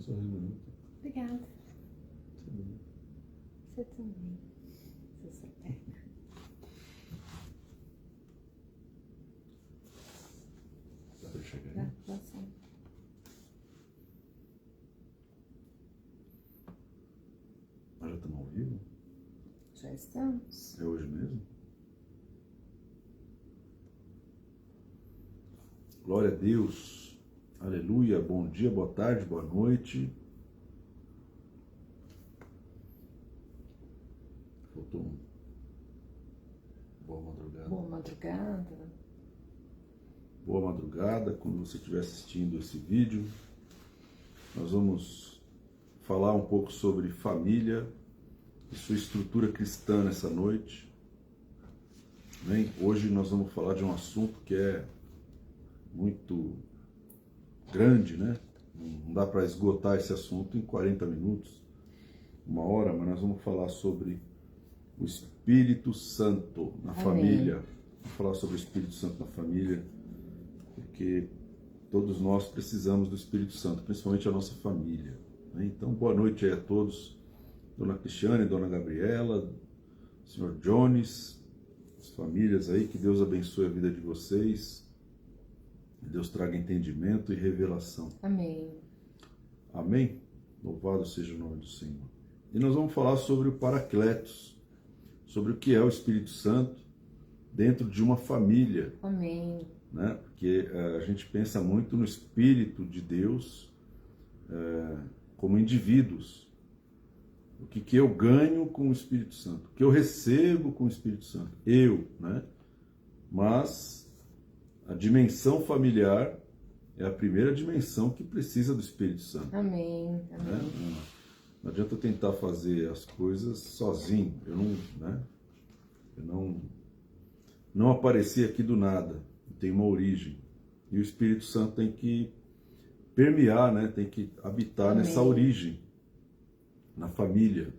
sorriso bonito. Obrigada. Sim. Você também. Você só pega. Dá pra chegar Dá, aí? dá sim. Nós já estamos ao vivo? Já estamos. É hoje mesmo? Glória a Deus. Aleluia. Bom dia, boa tarde, boa noite. Faltou um. Boa madrugada. Boa madrugada. Boa madrugada. Quando você estiver assistindo esse vídeo, nós vamos falar um pouco sobre família e sua estrutura cristã nessa noite. Bem, hoje nós vamos falar de um assunto que é muito grande, né? Não dá para esgotar esse assunto em 40 minutos, uma hora, mas nós vamos falar sobre o Espírito Santo na Amém. família. Vamos falar sobre o Espírito Santo na família, porque todos nós precisamos do Espírito Santo, principalmente a nossa família, né? Então, boa noite aí a todos, Dona Cristiane, Dona Gabriela, Senhor Jones, as famílias aí, que Deus abençoe a vida de vocês, que Deus traga entendimento e revelação. Amém. Amém? Louvado seja o nome do Senhor. E nós vamos falar sobre o Paracletos, sobre o que é o Espírito Santo dentro de uma família. Amém. Né? Porque a gente pensa muito no Espírito de Deus como indivíduos. O que eu ganho com o Espírito Santo, o que eu recebo com o Espírito Santo, eu, né? Mas a dimensão familiar é a primeira dimensão que precisa do Espírito Santo. Amém. Amém. Né? Não adianta eu tentar fazer as coisas sozinho. Eu não, né? Eu não apareci aqui do nada. Tem uma origem. E o Espírito Santo tem que permear, né? Tem que habitar Amém. nessa origem, na família.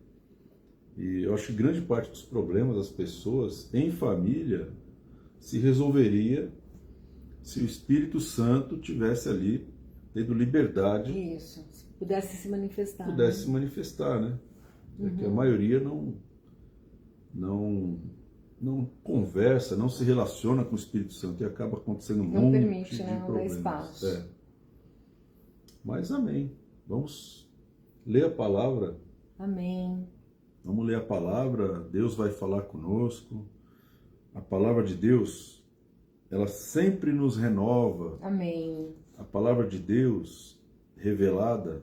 E eu acho que grande parte dos problemas das pessoas em família se resolveria se o Espírito Santo tivesse ali, tendo liberdade. Isso. Se pudesse se manifestar. Pudesse né? se manifestar, né? Porque a maioria não conversa, não se relaciona com o Espírito Santo e acaba acontecendo um Não monte permite, de né? Não dá problemas. espaço. É. Mas amém. Vamos ler a palavra. Amém. Vamos ler a palavra. Deus vai falar conosco. A palavra de Deus, ela sempre nos renova. Amém. A palavra de Deus revelada,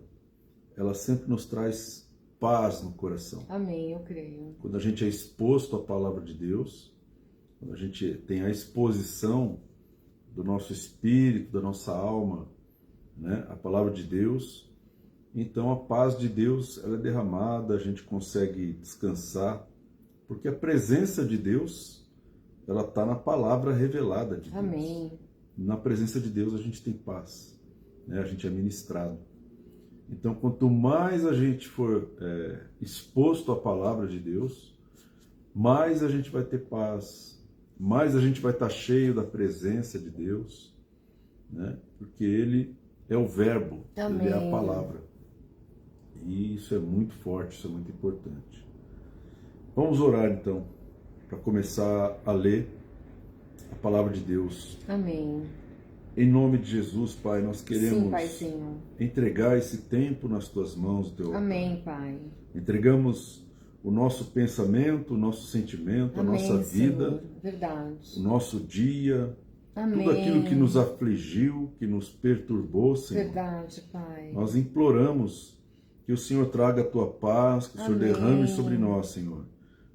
ela sempre nos traz paz no coração. Amém, eu creio. Quando a gente é exposto à palavra de Deus, quando a gente tem a exposição do nosso espírito, da nossa alma, né, a palavra de Deus, então a paz de Deus ela é derramada, a gente consegue descansar, porque a presença de Deus ela está na palavra revelada de Deus. Amém. Na presença de Deus a gente tem paz, né, a gente é ministrado. Então, quanto mais a gente for exposto à palavra de Deus, mais a gente vai ter paz, mais a gente vai estar cheio da presença de Deus, né? Porque Ele é o verbo, Amém. Ele é a palavra. E isso é muito forte, isso é muito importante. Vamos orar então, para começar a ler a palavra de Deus. Amém. Em nome de Jesus, Pai, nós queremos Sim, Paizinho. entregar esse tempo nas Tuas mãos, Teu Amém, Pai. Entregamos o nosso pensamento, o nosso sentimento, Amém, a nossa vida, Senhor. Verdade. o nosso dia, Amém. tudo aquilo que nos afligiu, que nos perturbou, Senhor. Verdade, Pai. Nós imploramos que o Senhor traga a Tua paz, que o Senhor Amém. derrame sobre nós, Senhor,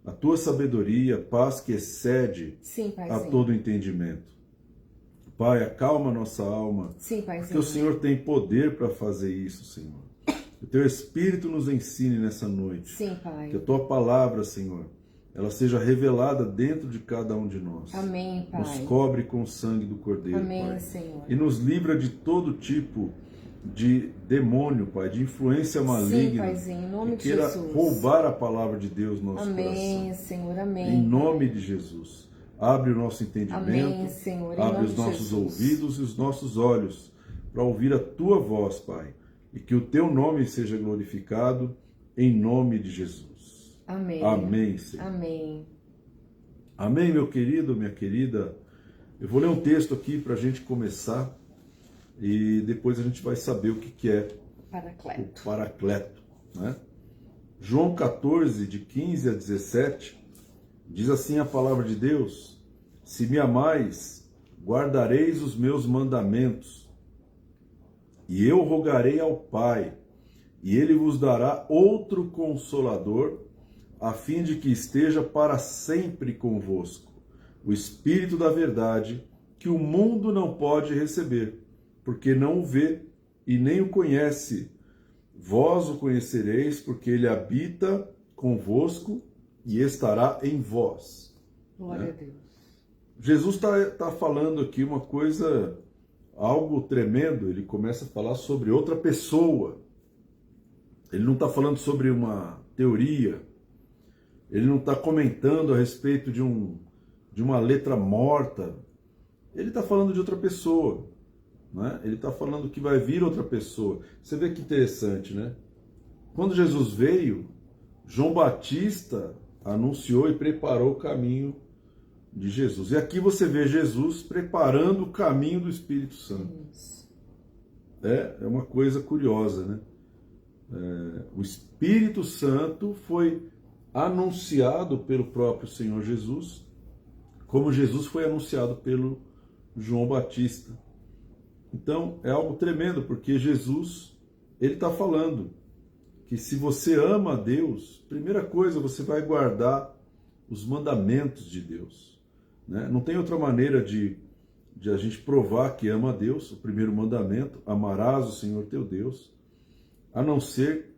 a Tua sabedoria, paz que excede Sim, a Paizinho. todo entendimento. Pai, acalma a nossa alma, Sim, porque Paizinho. o Senhor tem poder para fazer isso, Senhor. Que o Teu Espírito nos ensine nessa noite. Sim, Pai. Que a Tua palavra, Senhor, ela seja revelada dentro de cada um de nós. Amém, Pai. Nos cobre com o sangue do Cordeiro, Amém, Pai. Senhor. E nos livra de todo tipo de demônio, Pai, de influência Sim, maligna, Paizinho, em nome que de queira Jesus. roubar a palavra de Deus no nosso Amém, coração. Senhor. Amém. Em nome de Jesus. Abre o nosso entendimento, Amém, Senhor. Em abre nome os de nossos Jesus. ouvidos e os nossos olhos para ouvir a Tua voz, Pai. e que o teu nome seja glorificado em nome de Jesus. Amém. Amém, Senhor. Amém. Amém, meu querido, minha querida. Eu vou ler um texto aqui para a gente começar e depois a gente vai saber o que é Paracleto. o Paracleto, né? João 14, de 15 a 17, diz assim a palavra de Deus: se me amais, guardareis os meus mandamentos, e eu rogarei ao Pai, e ele vos dará outro Consolador, a fim de que esteja para sempre convosco, o Espírito da verdade, que o mundo não pode receber, porque não o vê e nem o conhece. Vós o conhecereis, porque ele habita convosco e estará em vós. Glória a Deus. Jesus está falando aqui uma coisa, algo tremendo. Ele começa a falar sobre outra pessoa. Ele não está falando sobre uma teoria. Ele não está comentando a respeito de uma letra morta. Ele está falando de outra pessoa. Né? Ele está falando que vai vir outra pessoa. Você vê que interessante, né? Quando Jesus veio, João Batista anunciou e preparou o caminho de Jesus. E aqui você vê Jesus preparando o caminho do Espírito Santo. É uma coisa curiosa, né? O Espírito Santo foi anunciado pelo próprio Senhor Jesus, como Jesus foi anunciado pelo João Batista. Então, é algo tremendo, porque Jesus, ele está falando que se você ama a Deus, primeira coisa, você vai guardar os mandamentos de Deus. Né? Não tem outra maneira de a gente provar que ama a Deus. O primeiro mandamento, amarás o Senhor teu Deus, a não ser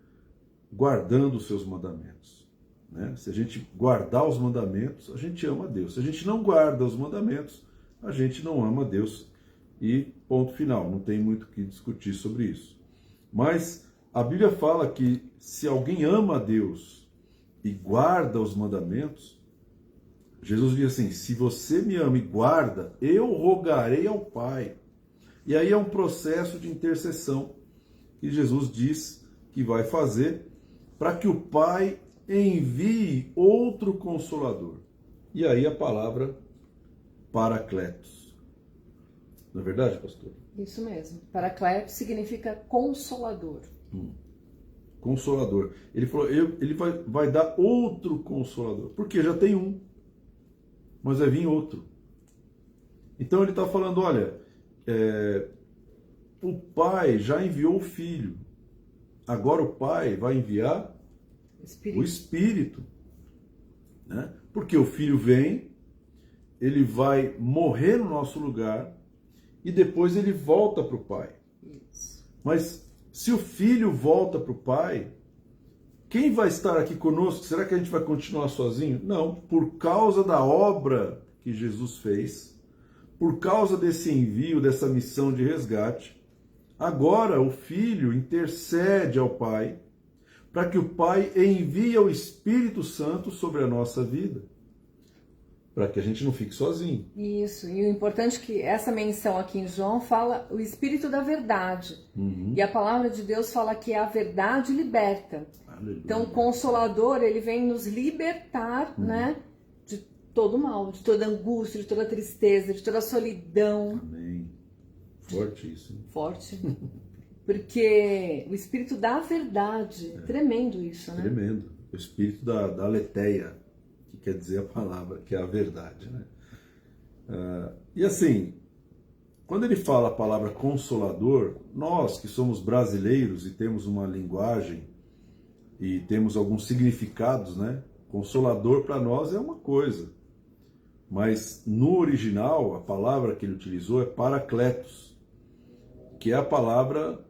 guardando os seus mandamentos. Né? Se a gente guardar os mandamentos, a gente ama a Deus. Se a gente não guarda os mandamentos, a gente não ama a Deus. E ponto final, não tem muito o que discutir sobre isso. Mas a Bíblia fala que se alguém ama a Deus e guarda os mandamentos, Jesus diz assim: se você me ama e guarda, eu rogarei ao Pai. E aí é um processo de intercessão que Jesus diz que vai fazer para que o Pai envie outro Consolador. E aí a palavra Paracletos. Não é verdade, pastor? Isso mesmo. Paracleto significa consolador. Consolador. Ele falou, ele vai dar outro Consolador. Porque já tem um, mas vai vir outro. Então ele está falando, olha, o Pai já enviou o Filho. Agora o Pai vai enviar o Espírito. Né? Porque o Filho vem, ele vai morrer no nosso lugar, e depois ele volta para o Pai. Isso. Mas se o Filho volta para o Pai, quem vai estar aqui conosco? Será que a gente vai continuar sozinho? Não, por causa da obra que Jesus fez, por causa desse envio, dessa missão de resgate, agora o Filho intercede ao Pai para que o Pai envie o Espírito Santo sobre a nossa vida, para que a gente não fique sozinho. Isso, e o importante é que essa menção aqui em João fala o Espírito da verdade. E a palavra de Deus fala que a verdade liberta. Aleluia. Então o Consolador, ele vem nos libertar, né, de todo mal, de toda angústia, de toda tristeza, de toda solidão. Amém. Forte isso. Hein? Forte. Porque o Espírito da verdade, tremendo isso, né? Tremendo. O Espírito da aletheia, que quer dizer a palavra, que é a verdade, né? E assim, quando ele fala a palavra Consolador, nós que somos brasileiros e temos uma linguagem e temos alguns significados, né? Consolador para nós é uma coisa, mas no original a palavra que ele utilizou é Paracletos, que é a palavra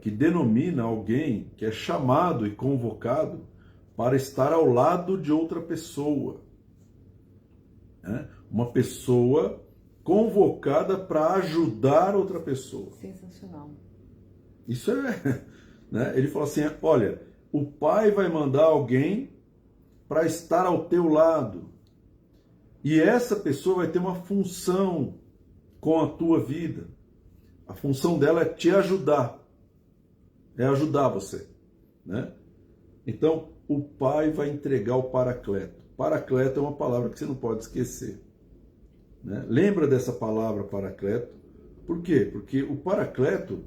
que denomina alguém que é chamado e convocado para estar ao lado de outra pessoa. Né? Uma pessoa convocada para ajudar outra pessoa. Sensacional. Isso é... Né? Ele fala assim, olha, o Pai vai mandar alguém para estar ao teu lado. E essa pessoa vai ter uma função com a tua vida. A função dela é te ajudar. é ajudar você, né? Então, o Pai vai entregar o Paracleto. Paracleto é uma palavra que você não pode esquecer, né? Lembra dessa palavra Paracleto? Por quê? Porque o Paracleto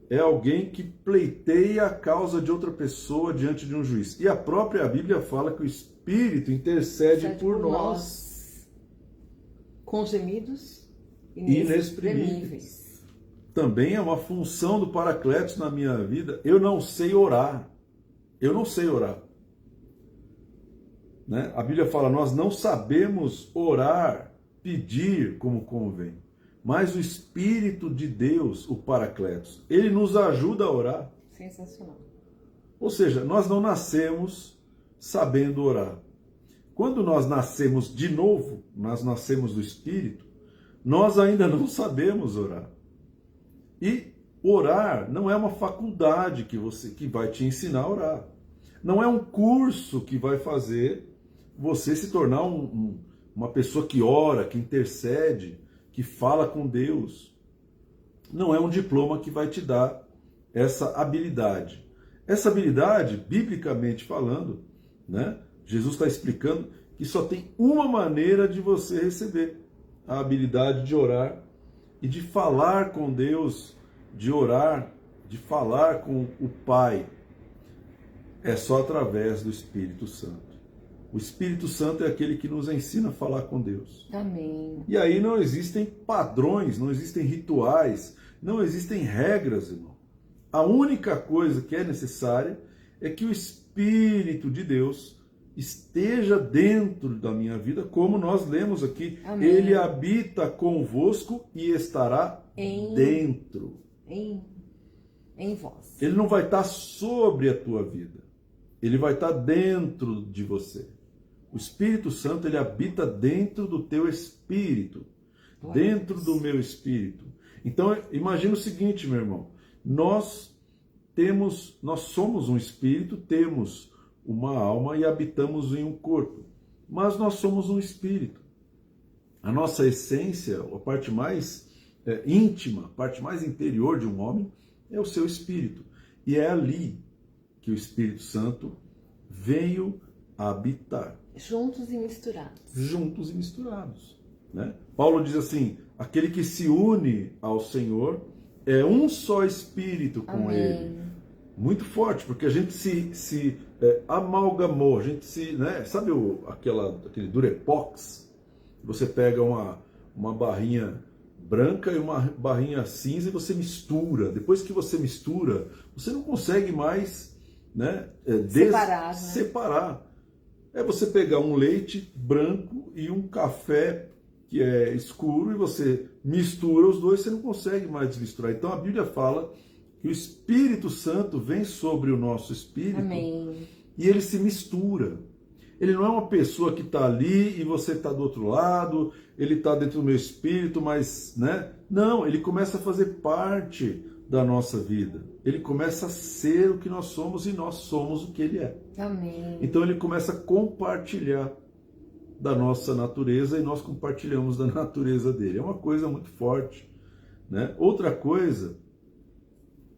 é alguém que pleiteia a causa de outra pessoa diante de um juiz. E a própria Bíblia fala que o Espírito intercede por nós. Com gemidos inexprimíveis. Também é uma função do Paracletos na minha vida. Eu não sei orar. Eu não sei orar. Né? A Bíblia fala, nós não sabemos orar, pedir como convém. Mas o Espírito de Deus, o Paracletos, ele nos ajuda a orar. Sensacional. Ou seja, nós não nascemos sabendo orar. Quando nós nascemos de novo, nós nascemos do Espírito, nós ainda não sabemos orar. E orar não é uma faculdade que vai te ensinar a orar. Não é um curso que vai fazer você se tornar uma pessoa que ora, que intercede, que fala com Deus. Não é um diploma que vai te dar essa habilidade. Essa habilidade, biblicamente falando, né, Jesus está explicando que só tem uma maneira de você receber a habilidade de orar e de falar com Deus, de orar, de falar com o Pai. É só através do Espírito Santo. O Espírito Santo é aquele que nos ensina a falar com Deus. Amém. E aí não existem padrões, não existem rituais, não existem regras, irmão. A única coisa que é necessária é que o Espírito de Deus esteja dentro da minha vida, como nós lemos aqui. Amém. Ele habita convosco e estará dentro. Em vós. Ele não vai estar sobre a tua vida. Ele vai estar dentro de você. O Espírito Santo, ele habita dentro do teu espírito, dentro do meu espírito. Então, imagina o seguinte, meu irmão, nós somos um espírito, temos uma alma e habitamos em um corpo, mas nós somos um espírito. A nossa essência, a parte mais íntima, a parte mais interior de um homem é o seu espírito. E é ali que o Espírito Santo veio habitar. Juntos e misturados. Juntos e misturados. Né? Paulo diz assim, aquele que se une ao Senhor é um só espírito com Amém. Ele. Muito forte, porque a gente se amalgamou, a gente se... Né? Sabe aquele Durepox? Você pega uma barrinha branca e uma barrinha cinza e você mistura. Depois que você mistura, você não consegue mais, né, separar. É você pegar um leite branco e um café que é escuro e você mistura os dois, você não consegue mais desmisturar. Então a Bíblia fala que o Espírito Santo vem sobre o nosso espírito. Amém. E ele se mistura. Ele não é uma pessoa que está ali e você está do outro lado, ele está dentro do meu espírito, mas, né? Não, ele começa a fazer parte da nossa vida. Ele começa a ser o que nós somos e nós somos o que ele é. Amém. Então ele começa a compartilhar da nossa natureza e nós compartilhamos da natureza dele. É uma coisa muito forte, né? Outra coisa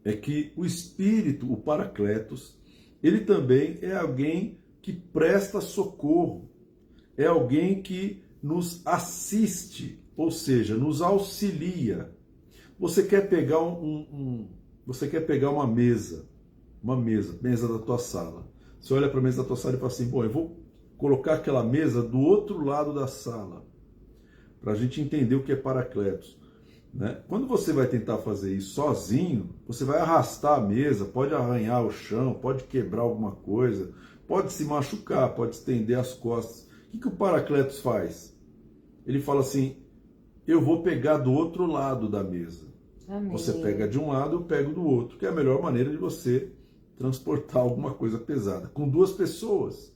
é que o Espírito, o Paracletos, ele também é alguém que presta socorro, é alguém que nos assiste, ou seja, nos auxilia. Você quer pegar você quer pegar uma mesa da tua sala. Você olha para a mesa da tua sala e fala assim, bom, eu vou colocar aquela mesa do outro lado da sala, para a gente entender o que é Paracletos. Né? Quando você vai tentar fazer isso sozinho, você vai arrastar a mesa, pode arranhar o chão, pode quebrar alguma coisa, pode se machucar, pode estender as costas. O que o Paracletos faz? Ele fala assim, eu vou pegar do outro lado da mesa. Amém. Você pega de um lado, eu pego do outro, que é a melhor maneira de você transportar alguma coisa pesada, com duas pessoas.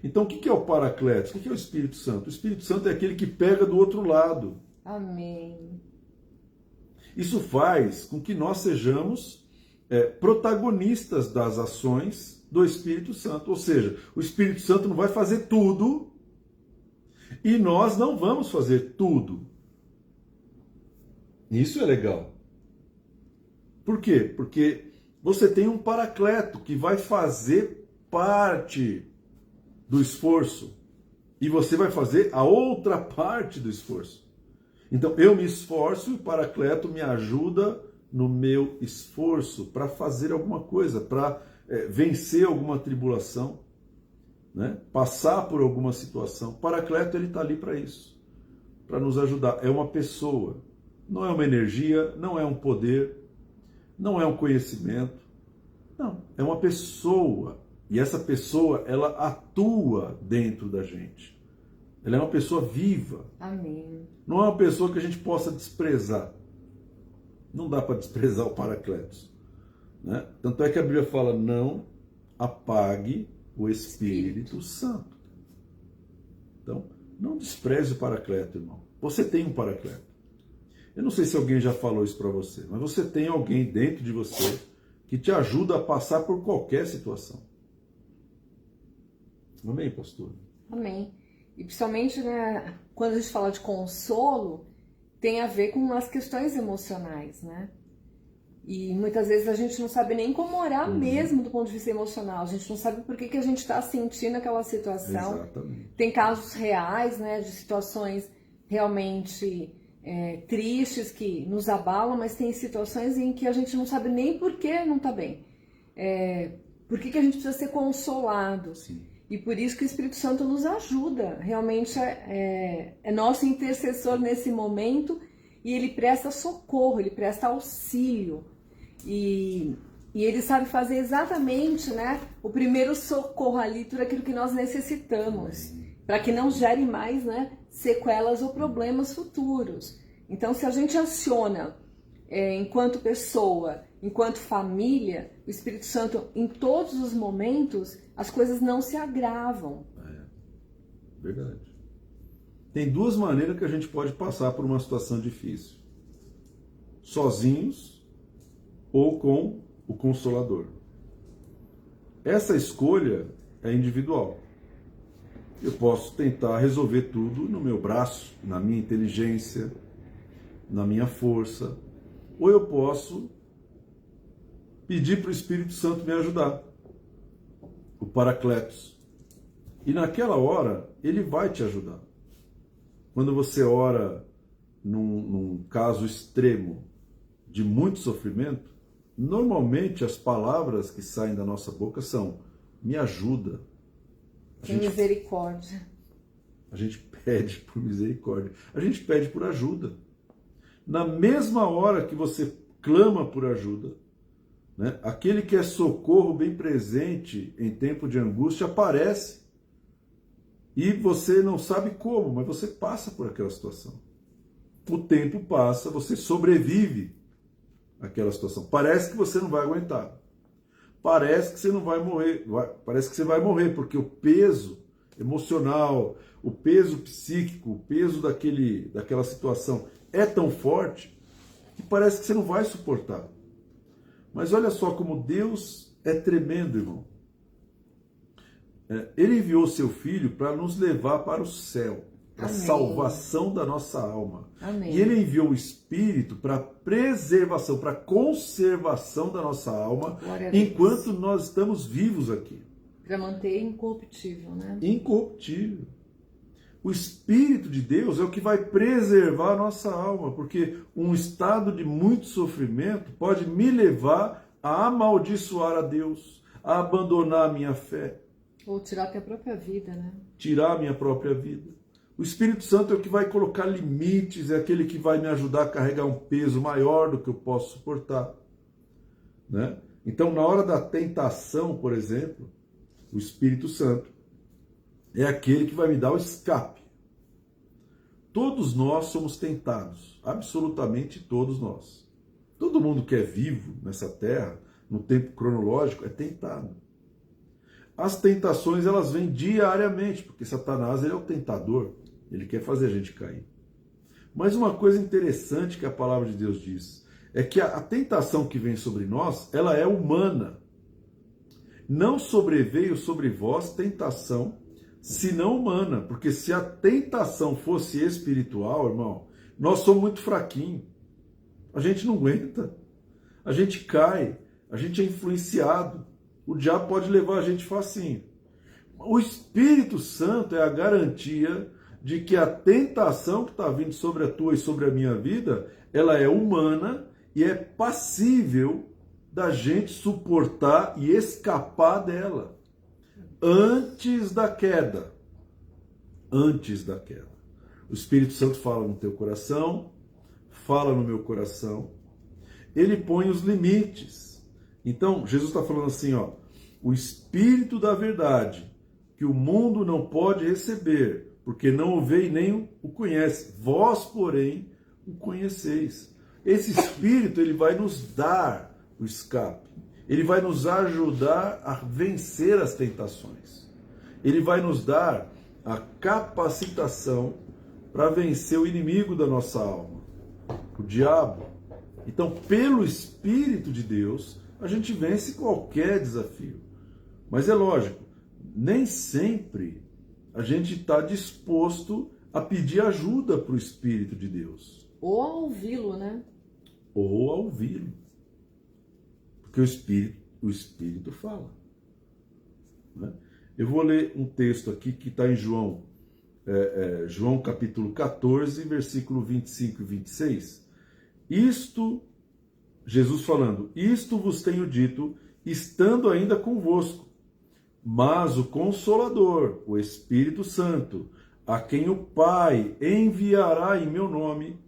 Então o que é o Paracletos? O que é o Espírito Santo? O Espírito Santo é aquele que pega do outro lado. Amém. Isso faz com que nós sejamos protagonistas das ações do Espírito Santo. Ou seja, o Espírito Santo não vai fazer tudo e nós não vamos fazer tudo. Isso é legal. Por quê? Porque você tem um paracleto que vai fazer parte do esforço e você vai fazer a outra parte do esforço. Então eu me esforço e o paracleto me ajuda no meu esforço para fazer alguma coisa, para vencer alguma tribulação, né? Passar por alguma situação. O paracleto ele está ali para isso, para nos ajudar. É uma pessoa, não é uma energia, não é um poder, não é um conhecimento, não, é uma pessoa. E essa pessoa, ela atua dentro da gente. Ela é uma pessoa viva. Amém. Não é uma pessoa que a gente possa desprezar. Não dá para desprezar o Paracletos, né? Tanto é que a Bíblia fala, não apague o Espírito Santo. Então, não despreze o Paracleto, irmão. Você tem um Paracleto. Eu não sei se alguém já falou isso para você, mas você tem alguém dentro de você que te ajuda a passar por qualquer situação. Amém, pastor? Amém. E principalmente, né, quando a gente fala de consolo, tem a ver com as questões emocionais, né? E muitas vezes a gente não sabe nem como orar mesmo do ponto de vista emocional. A gente não sabe por que a gente está sentindo aquela situação. Exatamente. Tem casos reais, né, de situações realmente tristes que nos abalam, mas tem situações em que a gente não sabe nem por que não está bem. Por que a gente precisa ser consolado. Sim. E por isso que o Espírito Santo nos ajuda. Realmente é nosso intercessor nesse momento e ele presta socorro, ele presta auxílio. E ele sabe fazer exatamente, né, o primeiro socorro ali, tudo aquilo que nós necessitamos, para que não gere mais, né, sequelas ou problemas futuros. Então, se a gente aciona enquanto pessoa, enquanto família, o Espírito Santo, em todos os momentos, as coisas não se agravam. Verdade. Tem duas maneiras que a gente pode passar por uma situação difícil. Sozinhos ou com o Consolador. Essa escolha é individual. Eu posso tentar resolver tudo no meu braço, na minha inteligência, na minha força, ou eu posso pedir para o Espírito Santo me ajudar, o Paracletos. E naquela hora, ele vai te ajudar. Quando você ora num caso extremo de muito sofrimento, normalmente as palavras que saem da nossa boca são: me ajuda. Misericórdia. A gente pede por misericórdia. A gente pede por ajuda. Na mesma hora que você clama por ajuda, né, aquele que é socorro bem presente em tempo de angústia aparece. E você não sabe como, mas você passa por aquela situação. O tempo passa, você sobrevive àquela situação. Parece que você não vai aguentar. Parece que você não vai morrer. Parece que você vai morrer, porque o peso emocional, o peso psíquico, o peso daquela situação é tão forte que parece que você não vai suportar. Mas olha só como Deus é tremendo, irmão. Ele enviou seu Filho para nos levar para o céu, para a salvação da nossa alma. Amém. E ele enviou o Espírito para preservação, para conservação da nossa alma, enquanto nós estamos vivos aqui. Para manter incorruptível, né? Incorruptível. O Espírito de Deus é o que vai preservar a nossa alma, porque um estado de muito sofrimento pode me levar a amaldiçoar a Deus, a abandonar a minha fé. Ou tirar até a própria vida, né? Tirar a minha própria vida. O Espírito Santo é o que vai colocar limites, é aquele que vai me ajudar a carregar um peso maior do que eu posso suportar, né? Então, na hora da tentação, por exemplo, o Espírito Santo é aquele que vai me dar o escape. Todos nós somos tentados, absolutamente todos nós. Todo mundo que é vivo nessa terra, no tempo cronológico, é tentado. As tentações, elas vêm diariamente, porque Satanás, ele é o tentador, ele quer fazer a gente cair. Mas uma coisa interessante que a palavra de Deus diz, é que a tentação que vem sobre nós, ela é humana. Não sobreveio sobre vós tentação, senão humana, porque se a tentação fosse espiritual, irmão, nós somos muito fraquinhos, a gente não aguenta, a gente cai, a gente é influenciado. O diabo pode levar a gente facinho. O Espírito Santo é a garantia de que a tentação que está vindo sobre a tua e sobre a minha vida, ela é humana e é passível da gente suportar e escapar dela. Antes da queda. Antes da queda. O Espírito Santo fala no teu coração, fala no meu coração. Ele põe os limites. Então, Jesus está falando assim, ó, o Espírito da verdade, que o mundo não pode receber, porque não o vê e nem o conhece. Vós, porém, o conheceis. Esse Espírito, ele vai nos dar o escape. Ele vai nos ajudar a vencer as tentações. Ele vai nos dar a capacitação para vencer o inimigo da nossa alma, o diabo. Então, pelo Espírito de Deus, a gente vence qualquer desafio. Mas é lógico, nem sempre a gente está disposto a pedir ajuda para o Espírito de Deus. Ou a ouvi-lo, né? Ou a ouvi-lo. Porque o Espírito fala. Né? Eu vou ler um texto aqui que está em João, João capítulo 14, versículo 25 e 26. Isto, Jesus falando, isto vos tenho dito, estando ainda convosco. Mas o Consolador, o Espírito Santo, a quem o Pai enviará em meu nome,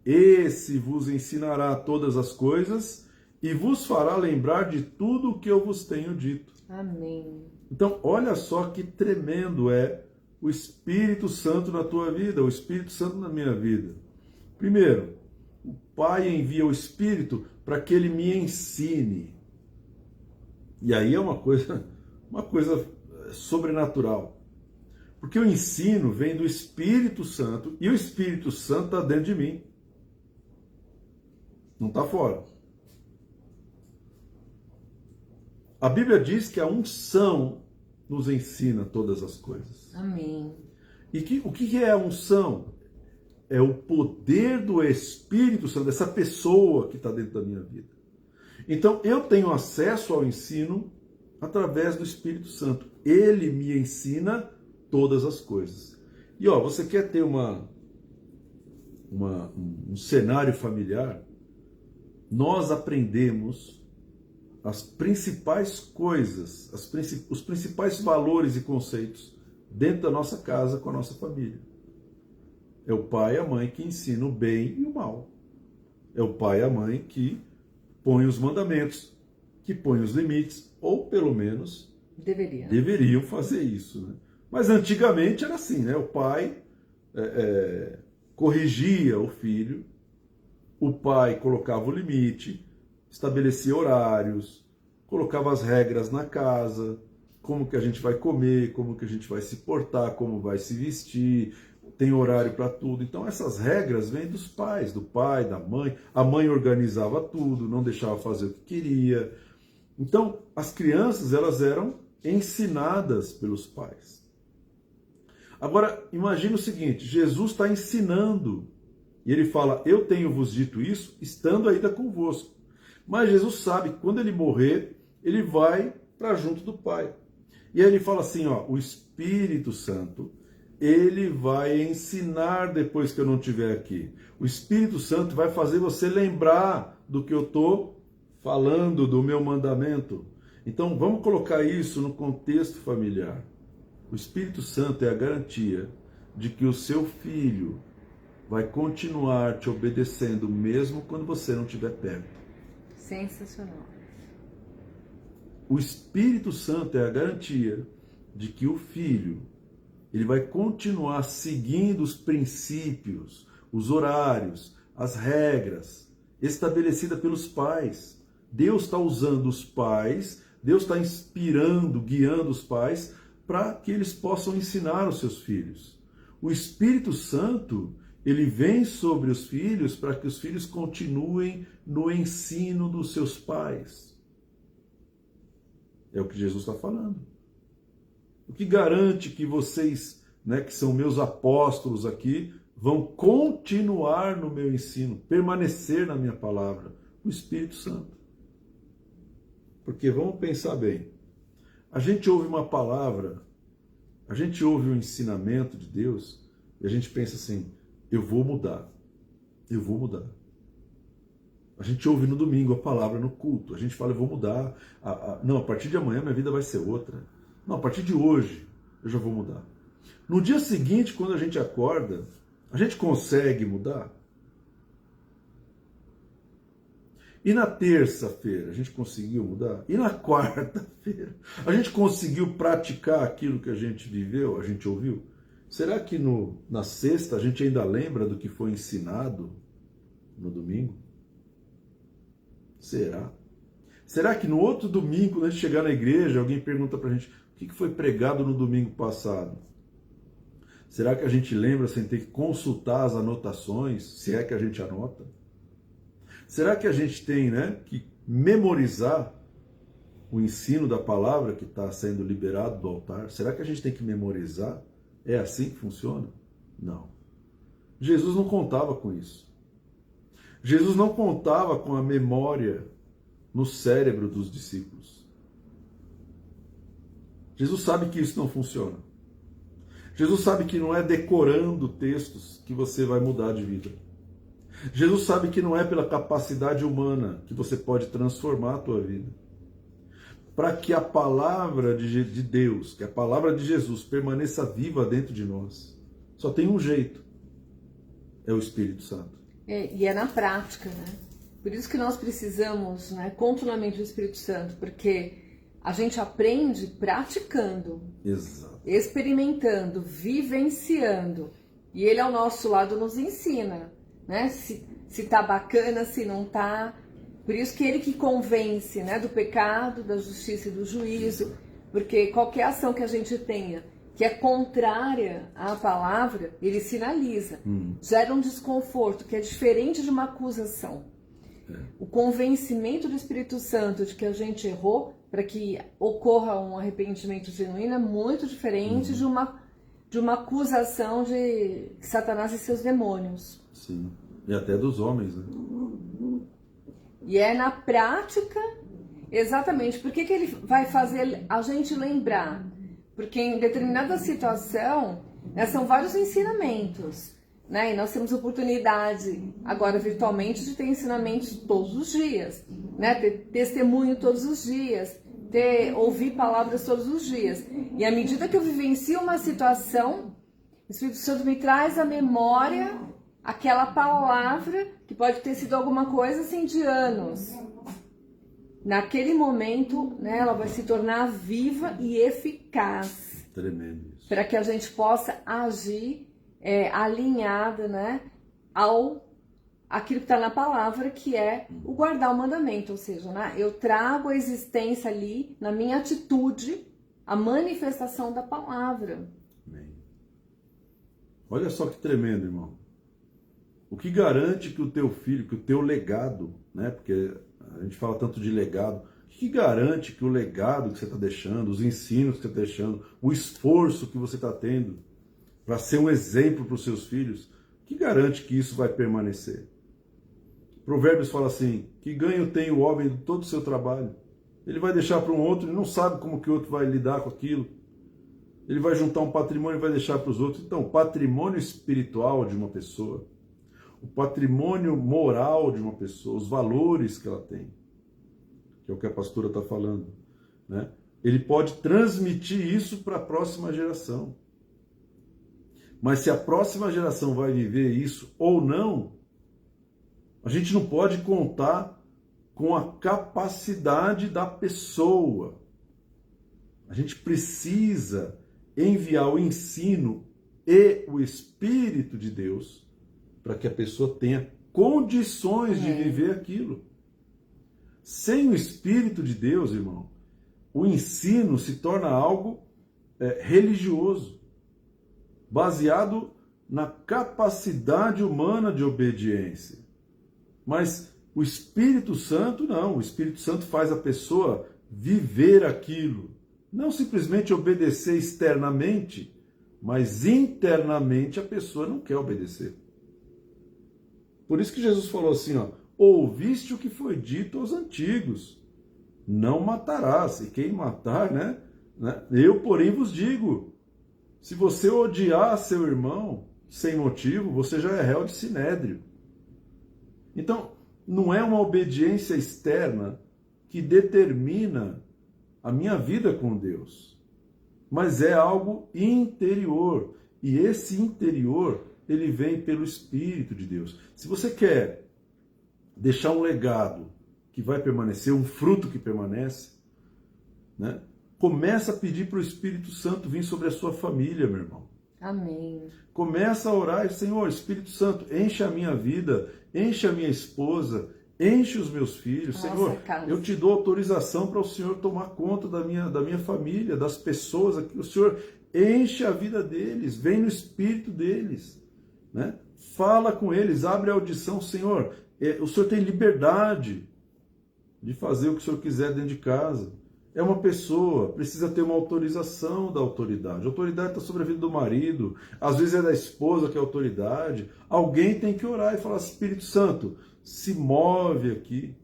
esse vos ensinará todas as coisas e vos fará lembrar de tudo o que eu vos tenho dito. Amém. Então, olha só que tremendo é o Espírito Santo na tua vida, o Espírito Santo na minha vida. Primeiro, o Pai envia o Espírito para que ele me ensine. E aí é uma coisa sobrenatural. Porque o ensino vem do Espírito Santo e o Espírito Santo está dentro de mim. Não está fora. A Bíblia diz que a unção nos ensina todas as coisas. Amém. E o que é a unção? É o poder do Espírito Santo, dessa pessoa que está dentro da minha vida. Então, eu tenho acesso ao ensino através do Espírito Santo. Ele me ensina todas as coisas. E ó, você quer ter um cenário familiar? Nós aprendemos as principais coisas, os principais valores e conceitos dentro da nossa casa com a nossa família. É o pai e a mãe que ensinam o bem e o mal. É o pai e a mãe que põem os mandamentos, que põem os limites, ou pelo menos deveriam fazer isso. Né? Mas antigamente era assim, né? O pai corrigia o filho, o pai colocava o limite, estabelecia horários, colocava as regras na casa, como que a gente vai comer, como que a gente vai se portar, como vai se vestir, tem horário para tudo. Então essas regras vêm dos pais, do pai, da mãe. A mãe organizava tudo, não deixava fazer o que queria. Então as crianças, elas eram ensinadas pelos pais. Agora imagina o seguinte, Jesus está ensinando e ele fala, eu tenho vos dito isso estando ainda convosco. Mas Jesus sabe que quando ele morrer, ele vai para junto do Pai. E aí ele fala assim, ó, o Espírito Santo, ele vai ensinar depois que eu não estiver aqui. O Espírito Santo vai fazer você lembrar do que eu estou falando, do meu mandamento. Então vamos colocar isso no contexto familiar. O Espírito Santo é a garantia de que o seu filho vai continuar te obedecendo mesmo quando você não estiver perto. Sensacional. O Espírito Santo é a garantia de que o filho ele vai continuar seguindo os princípios, os horários, as regras estabelecidas pelos pais. Deus está usando os pais, Deus está inspirando, guiando os pais para que eles possam ensinar os seus filhos. O Espírito Santo, ele vem sobre os filhos para que os filhos continuem no ensino dos seus pais. É o que Jesus está falando. O que garante que vocês, né, que são meus apóstolos aqui, vão continuar no meu ensino, permanecer na minha palavra? O Espírito Santo. Porque vamos pensar bem. A gente ouve uma palavra, a gente ouve um ensinamento de Deus e a gente pensa assim, eu vou mudar, eu vou mudar. A gente ouve no domingo a palavra no culto, a gente fala, eu vou mudar. Não, a partir de amanhã minha vida vai ser outra. Não, a partir de hoje eu já vou mudar. No dia seguinte, quando a gente acorda, a gente consegue mudar? E na terça-feira a gente conseguiu mudar? E na quarta-feira a gente conseguiu praticar aquilo que a gente viveu, a gente ouviu? Será que na sexta a gente ainda lembra do que foi ensinado no domingo? Será? Será que no outro domingo, quando a gente chegar na igreja, alguém pergunta pra gente o que foi pregado no domingo passado? Será que a gente lembra sem ter que consultar as anotações, se é que a gente anota? Será que a gente tem, que memorizar o ensino da palavra que está sendo liberado do altar? Será que a gente tem que memorizar? É assim que funciona? Não. Jesus não contava com isso. Jesus não contava com a memória no cérebro dos discípulos. Jesus sabe que isso não funciona. Jesus sabe que não é decorando textos que você vai mudar de vida. Jesus sabe que não é pela capacidade humana que você pode transformar a tua vida. Para que a palavra de Deus, que a palavra de Jesus permaneça viva dentro de nós, só tem um jeito. É o Espírito Santo. E é na prática, né? Por isso que nós precisamos, continuamente do Espírito Santo, porque a gente aprende praticando, Exato. Experimentando, vivenciando. E Ele ao nosso lado nos ensina, se tá bacana, se não tá. Por isso que Ele que convence, do pecado, da justiça e do juízo. Porque qualquer ação que a gente tenha que é contrária à palavra, Ele sinaliza. Gera um desconforto que é diferente de uma acusação. O convencimento do Espírito Santo de que a gente errou, para que ocorra um arrependimento genuíno, é muito diferente de uma acusação de Satanás e seus demônios. Sim, e até dos homens, né? E é na prática, exatamente. Por que Ele vai fazer a gente lembrar? Porque em determinada situação, são vários ensinamentos. E nós temos oportunidade, agora virtualmente, de ter ensinamentos todos os dias, ter testemunho todos os dias, ouvir palavras todos os dias. E à medida que eu vivencio uma situação, o Espírito Santo me traz à memória aquela palavra que pode ter sido alguma coisa assim de anos. Naquele momento, ela vai se tornar viva e eficaz. Tremendo isso. Para que a gente possa agir alinhada, ao aquilo que está na palavra, que é o guardar o mandamento, ou seja, eu trago a existência ali, na minha atitude, a manifestação da palavra. Amém. Olha só que tremendo, irmão. O que garante que o teu filho, que o teu legado, porque a gente fala tanto de legado, o que garante que o legado que você está deixando, os ensinos que você está deixando, o esforço que você está tendo para ser um exemplo para os seus filhos, o que garante que isso vai permanecer? Provérbios fala assim, que ganho tem o homem de todo o seu trabalho? Ele vai deixar para um outro, ele não sabe como que o outro vai lidar com aquilo. Ele vai juntar um patrimônio e vai deixar para os outros. Então, o patrimônio espiritual de uma pessoa, o patrimônio moral de uma pessoa, os valores que ela tem, que é o que a pastora está falando, ele pode transmitir isso para a próxima geração. Mas se a próxima geração vai viver isso ou não, a gente não pode contar com a capacidade da pessoa. A gente precisa enviar o ensino e o Espírito de Deus para que a pessoa tenha condições de viver aquilo. Sem o Espírito de Deus, irmão, o ensino se torna algo religioso, baseado na capacidade humana de obediência. Mas o Espírito Santo não. O Espírito Santo faz a pessoa viver aquilo. Não simplesmente obedecer externamente, mas internamente a pessoa não quer obedecer. Por isso que Jesus falou assim, ouviste o que foi dito aos antigos. não matarás. E quem matar, né? Eu, porém, vos digo, se você odiar seu irmão sem motivo, você já é réu de sinédrio. Então, não é uma obediência externa que determina a minha vida com Deus, mas é algo interior. E esse interior, ele vem pelo Espírito de Deus. Se você quer deixar um legado que vai permanecer, um fruto que permanece, né? Começa a pedir para o Espírito Santo vir sobre a sua família, meu irmão. Amém. Começa a orar, Senhor, Espírito Santo, enche a minha vida, enche a minha esposa, enche os meus filhos. Nossa, Senhor, cara. eu te dou autorização para o Senhor tomar conta da minha família, das pessoas aqui. O Senhor enche a vida deles, vem no espírito deles, né? Fala com eles, abre a audição. Senhor, o Senhor tem liberdade de fazer o que o Senhor quiser dentro de casa. É uma pessoa, precisa ter uma autorização da autoridade. A autoridade está sobre a vida do marido, às vezes é da esposa que é a autoridade. Alguém tem que orar e falar, Espírito Santo, se move aqui.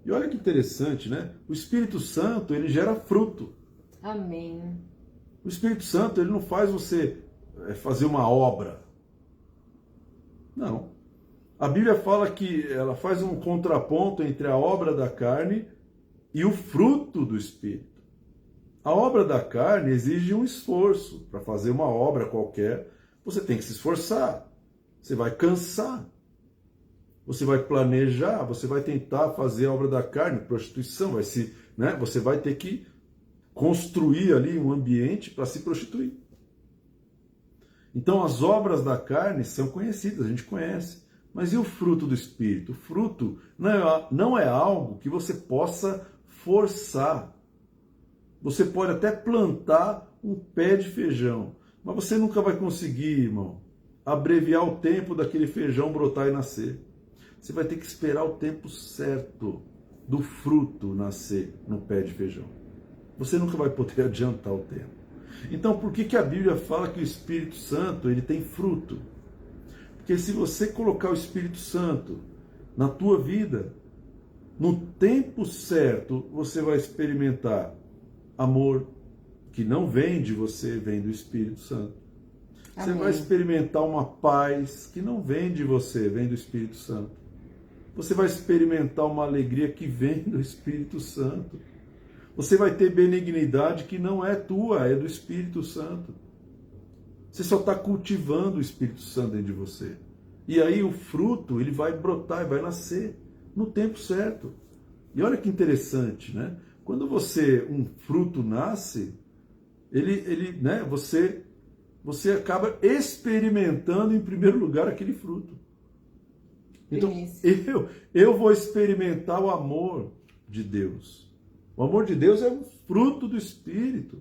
E olha que interessante, né? O Espírito Santo, ele gera fruto. Amém. O Espírito Santo, ele não faz você fazer uma obra. Não. A Bíblia fala que ela faz um contraponto entre a obra da carne e o fruto do Espírito. A obra da carne exige um esforço. Para fazer uma obra qualquer, você tem que se esforçar. Você vai cansar. Você vai planejar, você vai tentar fazer a obra da carne, prostituição, você vai ter que construir ali um ambiente para se prostituir. Então as obras da carne são conhecidas, a gente conhece. Mas e o fruto do Espírito? O fruto não é algo que você possa forçar. Você pode até plantar um pé de feijão, mas você nunca vai conseguir, irmão, abreviar o tempo daquele feijão brotar e nascer. Você vai ter que esperar o tempo certo do fruto nascer no pé de feijão. Você nunca vai poder adiantar o tempo. Então, por que a Bíblia fala que o Espírito Santo ele tem fruto? Porque se você colocar o Espírito Santo na tua vida, no tempo certo, você vai experimentar amor, que não vem de você, vem do Espírito Santo. Amém. Você vai experimentar uma paz que não vem de você, vem do Espírito Santo. Você vai experimentar uma alegria que vem do Espírito Santo. Você vai ter benignidade que não é tua, é do Espírito Santo. Você só está cultivando o Espírito Santo dentro de você. E aí o fruto, ele vai brotar e vai nascer no tempo certo. E olha que interessante, né? Quando um fruto nasce, você acaba experimentando em primeiro lugar aquele fruto. Então, eu vou experimentar o amor de Deus. O amor de Deus é um fruto do Espírito.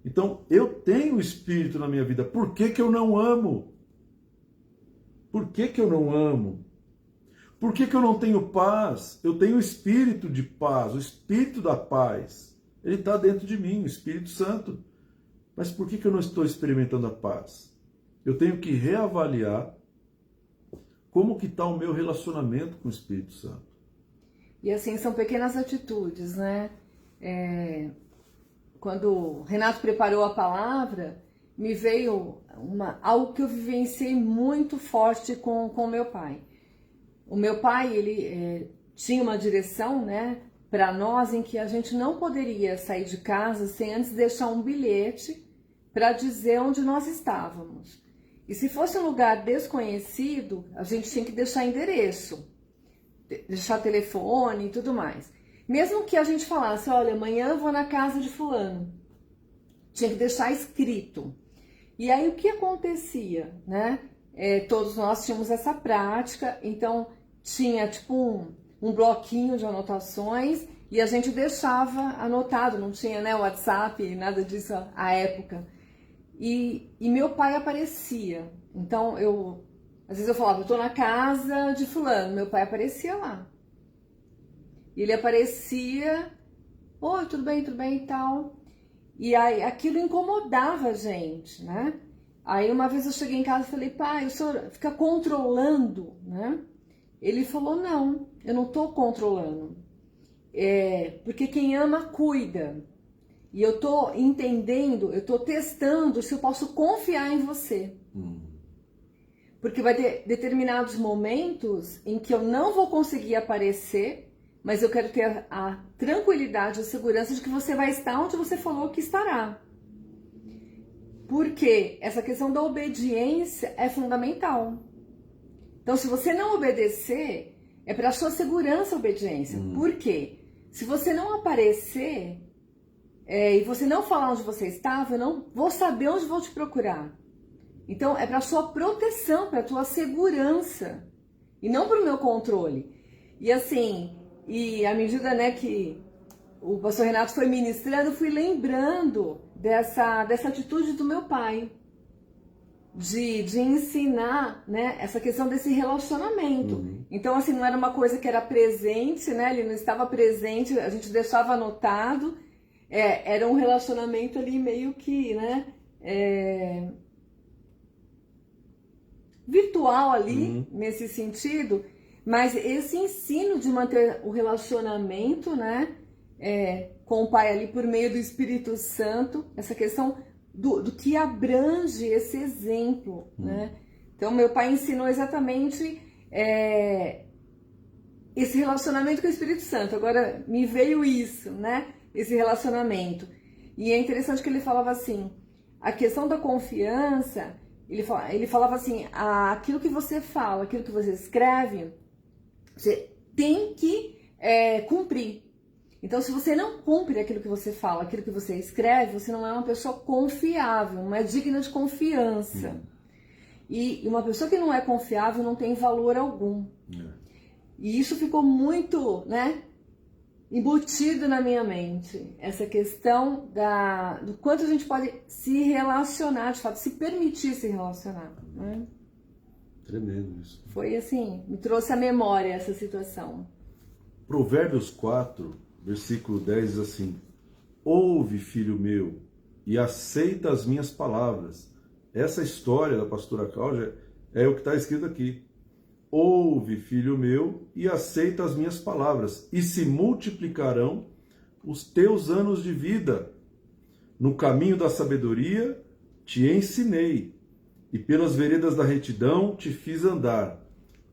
Então, eu tenho o Espírito na minha vida. Por que eu não amo? Por que eu não amo? Por que eu não tenho paz? Eu tenho o Espírito de paz, o Espírito da paz. Ele está dentro de mim, o Espírito Santo. Mas por que eu não estou experimentando a paz? Eu tenho que reavaliar como que está o meu relacionamento com o Espírito Santo. E assim, são pequenas atitudes, né? Quando o Renato preparou a palavra, me veio algo que eu vivenciei muito forte com o meu pai. O meu pai, ele tinha uma direção, né, para nós em que a gente não poderia sair de casa sem antes deixar um bilhete para dizer onde nós estávamos. E se fosse um lugar desconhecido, a gente tinha que deixar endereço, deixar telefone e tudo mais. Mesmo que a gente falasse, olha, amanhã eu vou na casa de fulano, tinha que deixar escrito. E aí o que acontecia, né? Todos nós tínhamos essa prática, então tinha tipo um bloquinho de anotações e a gente deixava anotado, não tinha, né, WhatsApp, nada disso à época. E meu pai aparecia, então às vezes eu falava, eu tô na casa de fulano, meu pai aparecia lá. E ele aparecia, oi, tudo bem e tal. E aí aquilo incomodava a gente, né? Aí uma vez eu cheguei em casa e falei, pai, o senhor fica controlando, né? Ele falou, não, eu não tô controlando. Porque quem ama, cuida. E eu estou entendendo, eu estou testando se eu posso confiar em você. Porque vai ter determinados momentos em que eu não vou conseguir aparecer, mas eu quero ter a tranquilidade, a segurança de que você vai estar onde você falou que estará. Porque essa questão da obediência é fundamental. Então, se você não obedecer, é para a sua segurança a obediência. Por quê? Se você não aparecer e você não falar onde você estava, eu não vou saber onde vou te procurar. Então, é para a sua proteção, para a tua segurança. E não para o meu controle. E assim, à medida, né, que o pastor Renato foi ministrando, eu fui lembrando dessa atitude do meu pai. De ensinar, né, essa questão desse relacionamento. Então, assim, não era uma coisa que era presente, né? Ele não estava presente, a gente deixava anotado. Era um relacionamento ali meio que, né? Virtual ali, nesse sentido. Mas esse ensino de manter o relacionamento, né? Com o pai ali por meio do Espírito Santo, essa questão do que abrange esse exemplo, né? Então, meu pai ensinou exatamente esse relacionamento com o Espírito Santo. Agora, me veio isso, né? Esse relacionamento. E é interessante que ele falava assim, a questão da confiança, ele falava assim, aquilo que você fala, aquilo que você escreve, você tem que cumprir. Então, se você não cumpre aquilo que você fala, aquilo que você escreve, você não é uma pessoa confiável, não é digna de confiança. E uma pessoa que não é confiável não tem valor algum. E isso ficou muito, né, embutido na minha mente. Essa questão do quanto a gente pode se relacionar, de fato, se permitir se relacionar. Né? Tremendo isso. Foi assim, me trouxe à memória essa situação. Provérbios 4... Versículo 10 diz assim: ouve, filho meu, e aceita as minhas palavras. Essa história da pastora Cláudia é o que está escrito aqui. Ouve, filho meu, e aceita as minhas palavras, e se multiplicarão os teus anos de vida. No caminho da sabedoria te ensinei, e pelas veredas da retidão te fiz andar.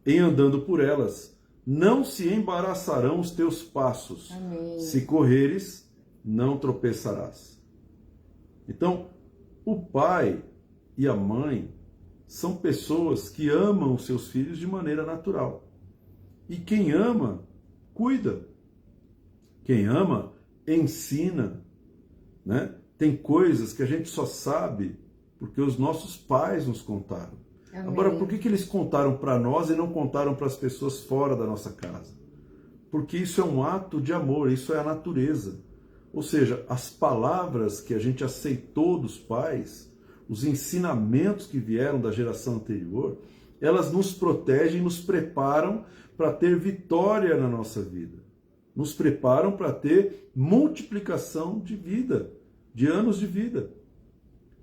Em andando por elas, não se embaraçarão os teus passos. Amém. Se correres, não tropeçarás. Então, o pai e a mãe são pessoas que amam os seus filhos de maneira natural. E quem ama, cuida. Quem ama, ensina. Né? Tem coisas que a gente só sabe porque os nossos pais nos contaram. Amém. Agora, por que eles contaram para nós e não contaram para as pessoas fora da nossa casa? Porque isso é um ato de amor, isso é a natureza. Ou seja, as palavras que a gente aceitou dos pais, os ensinamentos que vieram da geração anterior, elas nos protegem, nos preparam para ter vitória na nossa vida. Nos preparam para ter multiplicação de vida, de anos de vida.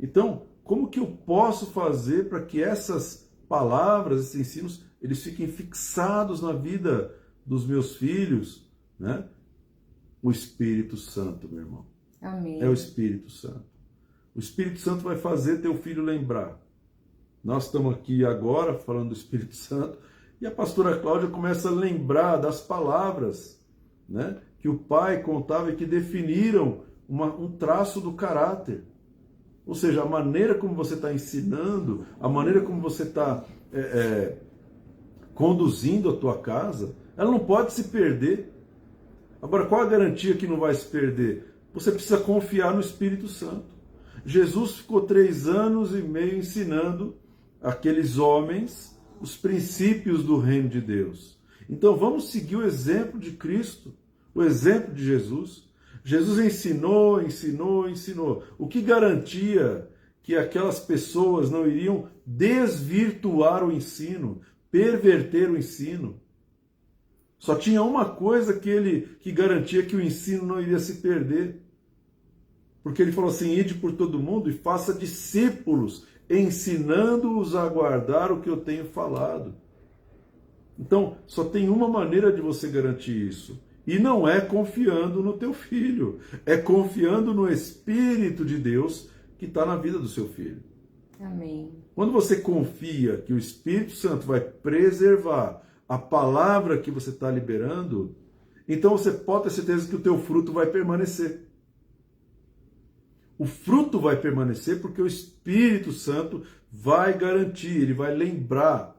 Então, como que eu posso fazer para que essas palavras, esses ensinos, eles fiquem fixados na vida dos meus filhos, né? O Espírito Santo, meu irmão. Amém. É o Espírito Santo. O Espírito Santo vai fazer teu filho lembrar. Nós estamos aqui agora falando do Espírito Santo e a pastora Cláudia começa a lembrar das palavras, né, que o pai contava e que definiram um traço do caráter. Ou seja, a maneira como você está ensinando, a maneira como você está conduzindo a tua casa, ela não pode se perder. Agora, qual a garantia que não vai se perder? Você precisa confiar no Espírito Santo. Jesus ficou 3 anos e meio ensinando aqueles homens os princípios do reino de Deus. Então vamos seguir o exemplo de Cristo, o exemplo de Jesus. Jesus ensinou. O que garantia que aquelas pessoas não iriam desvirtuar o ensino, perverter o ensino? Só tinha uma coisa que garantia que o ensino não iria se perder. Porque ele falou assim: ide por todo mundo e faça discípulos, ensinando-os a guardar o que eu tenho falado. Então, só tem uma maneira de você garantir isso. E não é confiando no teu filho, é confiando no Espírito de Deus que está na vida do seu filho. Amém. Quando você confia que o Espírito Santo vai preservar a palavra que você está liberando, então você pode ter certeza que o teu fruto vai permanecer. O fruto vai permanecer porque o Espírito Santo vai garantir, ele vai lembrar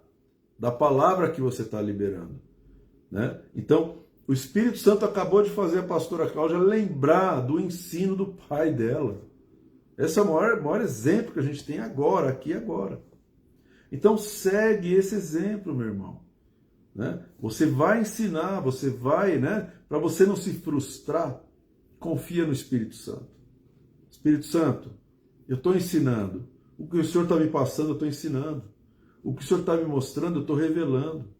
da palavra que você está liberando, né? Então, o Espírito Santo acabou de fazer a pastora Cláudia lembrar do ensino do pai dela. Esse é o maior exemplo que a gente tem agora, aqui e agora. Então, segue esse exemplo, meu irmão, né? Você vai ensinar, você vai, né? Para você não se frustrar, confia no Espírito Santo. Espírito Santo, eu estou ensinando. O que o Senhor está me passando, eu estou ensinando. O que o Senhor está me mostrando, eu estou revelando.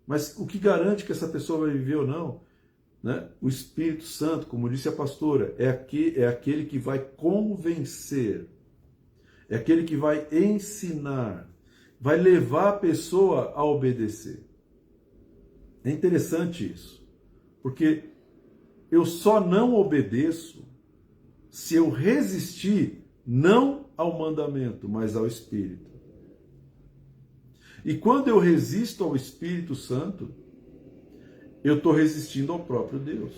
Mas o que garante que essa pessoa vai viver ou não? Né? O Espírito Santo, como disse a pastora, é aquele que vai convencer, é aquele que vai ensinar, vai levar a pessoa a obedecer. É interessante isso, porque eu só não obedeço se eu resistir não ao mandamento, mas ao Espírito. E quando eu resisto ao Espírito Santo, eu estou resistindo ao próprio Deus.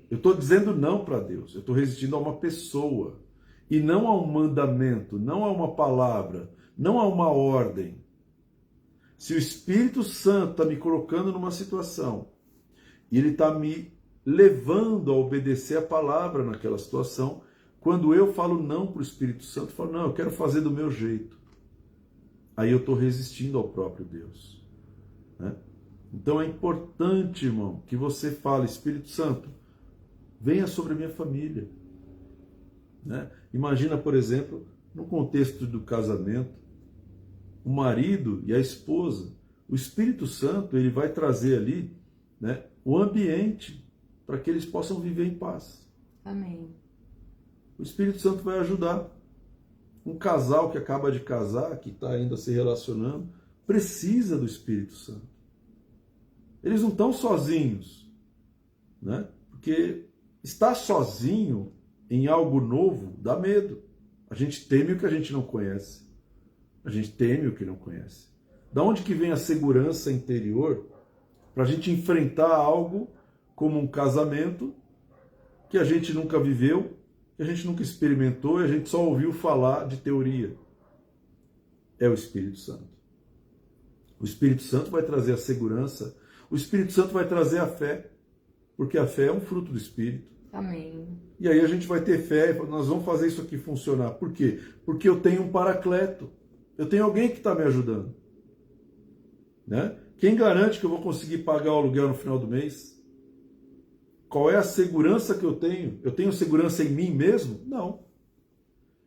Eu estou dizendo não para Deus, eu estou resistindo a uma pessoa, e não a um mandamento, não a uma palavra, não a uma ordem. Se o Espírito Santo está me colocando numa situação, e ele está me levando a obedecer a palavra naquela situação, quando eu falo não para o Espírito Santo, eu falo, não, eu quero fazer do meu jeito. Aí eu estou resistindo ao próprio Deus, né? Então é importante, irmão, que você fale, Espírito Santo, venha sobre a minha família, né? Imagina, por exemplo, no contexto do casamento, o marido e a esposa, o Espírito Santo, ele vai trazer ali, né, o ambiente para que eles possam viver em paz. Amém. O Espírito Santo vai ajudar. Um casal que acaba de casar, que está ainda se relacionando, precisa do Espírito Santo. Eles não estão sozinhos, né? Porque estar sozinho em algo novo dá medo. A gente teme o que a gente não conhece. A gente teme o que não conhece. Da onde que vem a segurança interior para a gente enfrentar algo como um casamento que a gente nunca viveu, que a gente nunca experimentou e a gente só ouviu falar de teoria? É o Espírito Santo. O Espírito Santo vai trazer a segurança, o Espírito Santo vai trazer a fé, porque a fé é um fruto do Espírito. Amém. E aí a gente vai ter fé e nós vamos fazer isso aqui funcionar. Por quê? Porque eu tenho um paracleto, eu tenho alguém que está me ajudando, né? Quem garante que eu vou conseguir pagar o aluguel no final do mês? Qual é a segurança que eu tenho? Eu tenho segurança em mim mesmo? Não.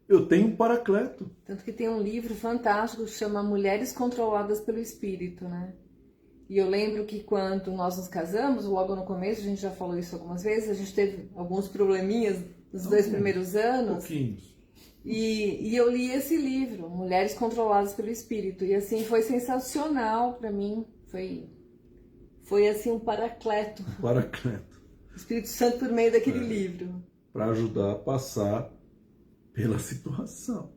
Eu tenho um paracleto. Tanto que tem um livro fantástico que se chama Mulheres Controladas pelo Espírito, né? E eu lembro que quando nós nos casamos, logo no começo, a gente já falou isso algumas vezes, a gente teve alguns probleminhas nos 2 primeiros anos. Pouquinhos. E eu li esse livro, Mulheres Controladas pelo Espírito. E assim, foi sensacional para mim. Foi assim um paracleto. Um paracleto. Espírito Santo por meio daquele livro. Para ajudar a passar pela situação.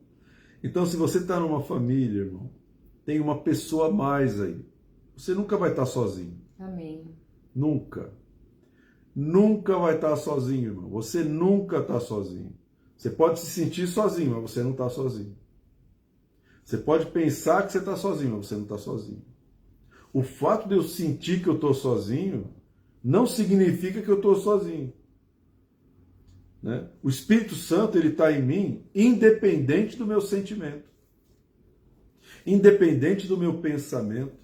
Então, se você está numa família, irmão, tem uma pessoa a mais aí. Você nunca vai estar sozinho. Amém. Nunca. Nunca vai estar sozinho, irmão. Você nunca está sozinho. Você pode se sentir sozinho, mas você não está sozinho. Você pode pensar que você está sozinho, mas você não está sozinho. O fato de eu sentir que eu estou sozinho não significa que eu estou sozinho, né? O Espírito Santo, ele está em mim independente do meu sentimento, independente do meu pensamento.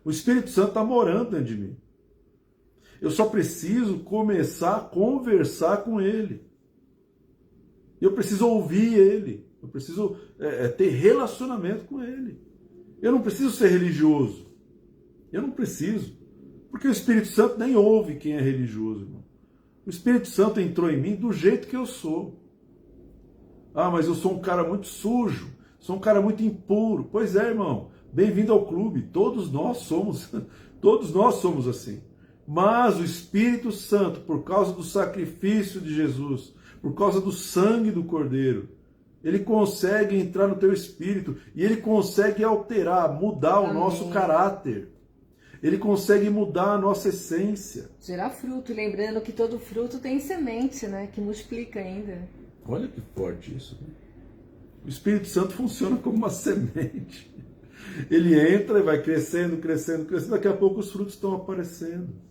O Espírito Santo está morando dentro de mim. Eu só preciso começar a conversar com ele. Eu preciso ouvir ele. Eu preciso ter relacionamento com ele. Eu não preciso ser religioso. Eu não preciso. Porque o Espírito Santo nem ouve quem é religioso, irmão. O Espírito Santo entrou em mim do jeito que eu sou. Ah, mas eu sou um cara muito sujo. Sou um cara muito impuro. Pois é, irmão. Bem-vindo ao clube. Todos nós somos assim. Mas o Espírito Santo, por causa do sacrifício de Jesus, por causa do sangue do Cordeiro, ele consegue entrar no teu espírito e ele consegue alterar, mudar o nosso caráter. Ele consegue mudar a nossa essência. Gerar fruto. Lembrando que todo fruto tem semente, né? Que multiplica ainda. Olha que forte isso. Né? O Espírito Santo funciona como uma semente. Ele entra e vai crescendo, crescendo, crescendo. Daqui a pouco os frutos estão aparecendo.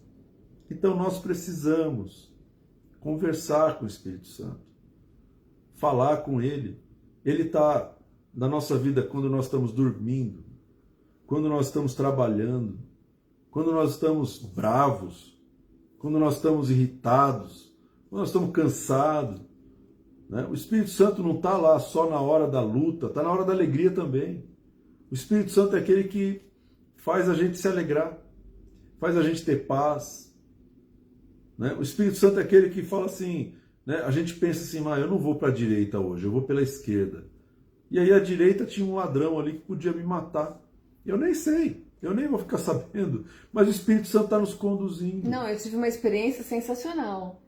Então nós precisamos conversar com o Espírito Santo. Falar com Ele. Ele está na nossa vida quando nós estamos dormindo, quando nós estamos trabalhando, quando nós estamos bravos, quando nós estamos irritados, quando nós estamos cansados. Né? O Espírito Santo não está lá só na hora da luta, está na hora da alegria também. O Espírito Santo é aquele que faz a gente se alegrar, faz a gente ter paz. Né? O Espírito Santo é aquele que fala assim, né? A gente pensa assim, eu não vou para a direita hoje, eu vou pela esquerda. E aí à direita tinha um ladrão ali que podia me matar. Eu nem sei, eu nem vou ficar sabendo, mas o Espírito Santo está nos conduzindo. Não, eu tive uma experiência sensacional.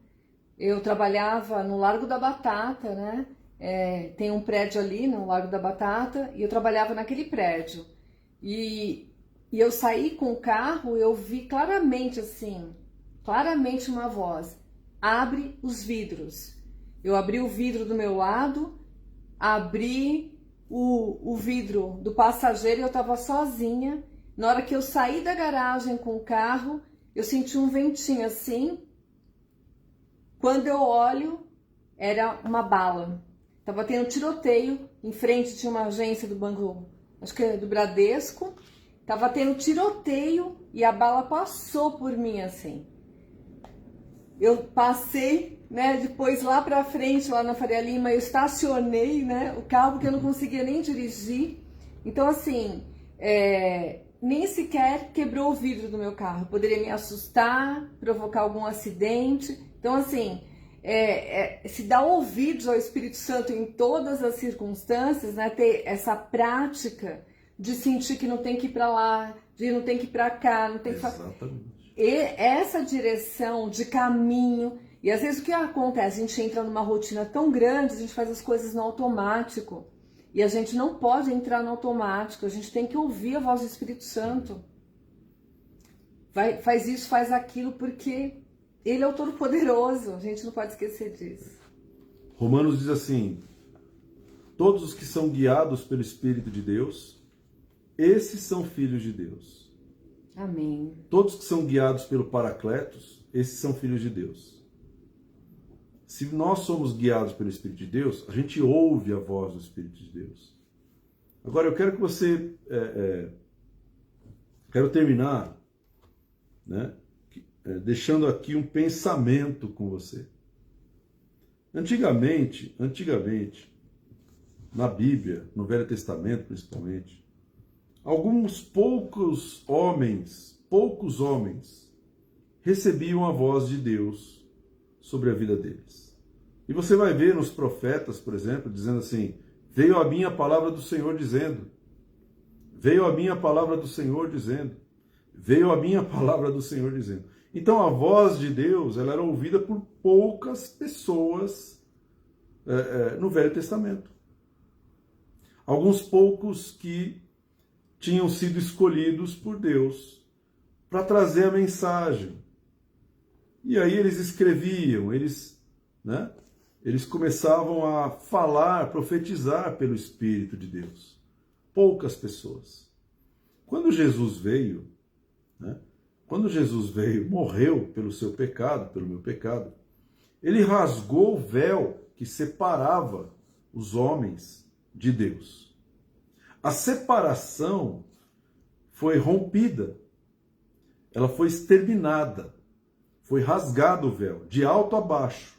Eu trabalhava no Largo da Batata, né? Tem um prédio ali no Largo da Batata e eu trabalhava naquele prédio. E eu saí com o carro, eu vi claramente assim, claramente uma voz: abre os vidros. Eu abri o vidro do meu lado, abri o vidro do passageiro e eu estava sozinha. Na hora que eu saí da garagem com o carro, eu senti um ventinho assim. Quando eu olho, era uma bala. Tava tendo tiroteio, em frente tinha uma agência do banco, acho que é do Bradesco. Tava tendo tiroteio e a bala passou por mim assim. Eu passei, né, depois lá pra frente, lá na Faria Lima, eu estacionei, né, o carro porque eu não conseguia nem dirigir. Então assim, nem sequer quebrou o vidro do meu carro. Poderia me assustar, provocar algum acidente. Então assim, se dar ouvidos ao Espírito Santo em todas as circunstâncias, né, ter essa prática de sentir que não tem que ir para lá, de não tem que ir para cá, não tem que fazer. E essa direção de caminho. E às vezes o que acontece? A gente entra numa rotina tão grande, a gente faz as coisas no automático. E a gente não pode entrar no automático, a gente tem que ouvir a voz do Espírito Santo. Faz isso, faz aquilo, porque Ele é o Todo-Poderoso, a gente não pode esquecer disso. Romanos diz assim: todos os que são guiados pelo Espírito de Deus, esses são filhos de Deus. Amém. Todos que são guiados pelo Paracletos, esses são filhos de Deus. Se nós somos guiados pelo Espírito de Deus, a gente ouve a voz do Espírito de Deus. Agora eu quero que você... quero terminar, né, deixando aqui um pensamento com você. Antigamente, na Bíblia, no Velho Testamento principalmente, alguns poucos homens recebiam a voz de Deus sobre a vida deles. E você vai ver nos profetas, por exemplo, dizendo assim: veio a minha palavra do Senhor dizendo, veio a minha palavra do Senhor dizendo, veio a minha palavra do Senhor dizendo. Então a voz de Deus, ela era ouvida por poucas pessoas no Velho Testamento. Alguns poucos que tinham sido escolhidos por Deus para trazer a mensagem. E aí eles escreviam, eles começavam a falar, profetizar pelo Espírito de Deus. Poucas pessoas. Quando Jesus veio, morreu pelo seu pecado, pelo meu pecado, ele rasgou o véu que separava os homens de Deus. A separação foi rompida, ela foi exterminada, foi rasgado o véu, de alto a baixo.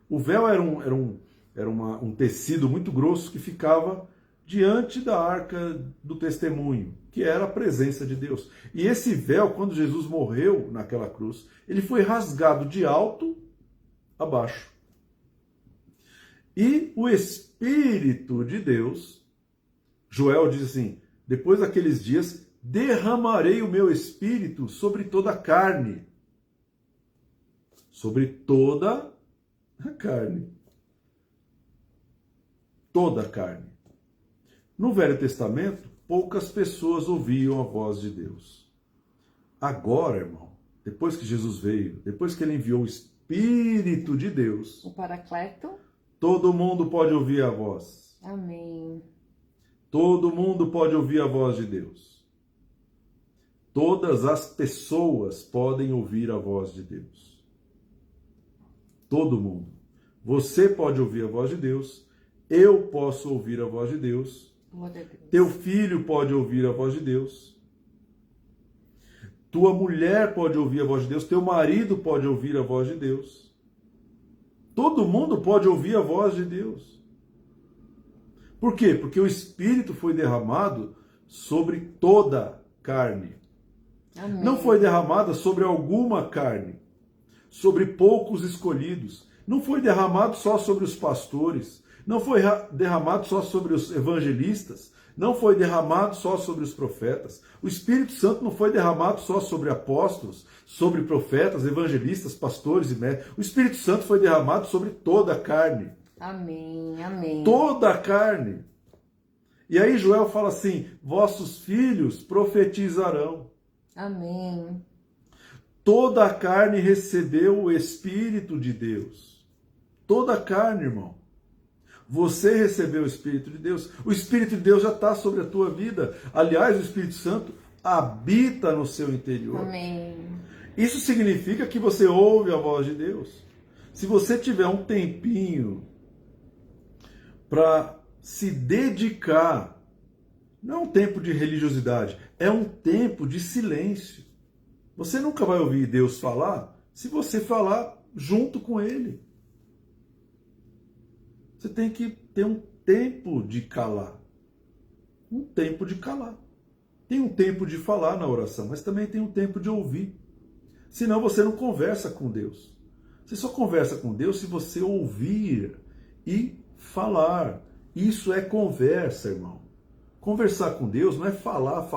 O véu era um tecido muito grosso que ficava diante da arca do testemunho, que era a presença de Deus. E esse véu, quando Jesus morreu naquela cruz, ele foi rasgado de alto a baixo. E o Espírito de Deus, Joel diz assim: depois daqueles dias derramarei o meu Espírito sobre toda a carne. sobre toda a carne. Toda a carne. No Velho Testamento, poucas pessoas ouviam a voz de Deus. Agora, irmão, depois que Jesus veio, depois que ele enviou o Espírito de Deus, O Paracleto. todo mundo pode ouvir a voz. Amém. Todo mundo pode ouvir a voz de Deus. Todas as pessoas podem ouvir a voz de Deus. Todo mundo. Você pode ouvir a voz de Deus. Eu posso ouvir a voz de Deus. Glória a Deus. Teu filho pode ouvir a voz de Deus. Tua mulher pode ouvir a voz de Deus. Teu marido pode ouvir a voz de Deus. Todo mundo pode ouvir a voz de Deus. Por quê? Porque o Espírito foi derramado sobre toda carne. Amém. Não foi derramada sobre alguma carne, sobre poucos escolhidos. Não foi derramado só sobre os pastores. Não foi derramado só sobre os evangelistas. Não foi derramado só sobre os profetas. O Espírito Santo não foi derramado só sobre apóstolos, sobre profetas, evangelistas, pastores e mestres. O Espírito Santo foi derramado sobre toda a carne. Amém, amém. Toda a carne. E aí Joel fala assim, vossos filhos profetizarão. Amém. Toda a carne recebeu o Espírito de Deus. Toda a carne, irmão. Você recebeu o Espírito de Deus. O Espírito de Deus já está sobre a tua vida. Aliás, o Espírito Santo habita no seu interior. Amém. Isso significa que você ouve a voz de Deus. Se você tiver um tempinho para se dedicar, não é um tempo de religiosidade, é um tempo de silêncio. Você nunca vai ouvir Deus falar se você falar junto com Ele. Você tem que ter um tempo de calar. Um tempo de calar. Tem um tempo de falar na oração, mas também tem um tempo de ouvir. Senão você não conversa com Deus. Você só conversa com Deus se você ouvir e falar. Isso é conversa, irmão. Conversar com Deus não é falar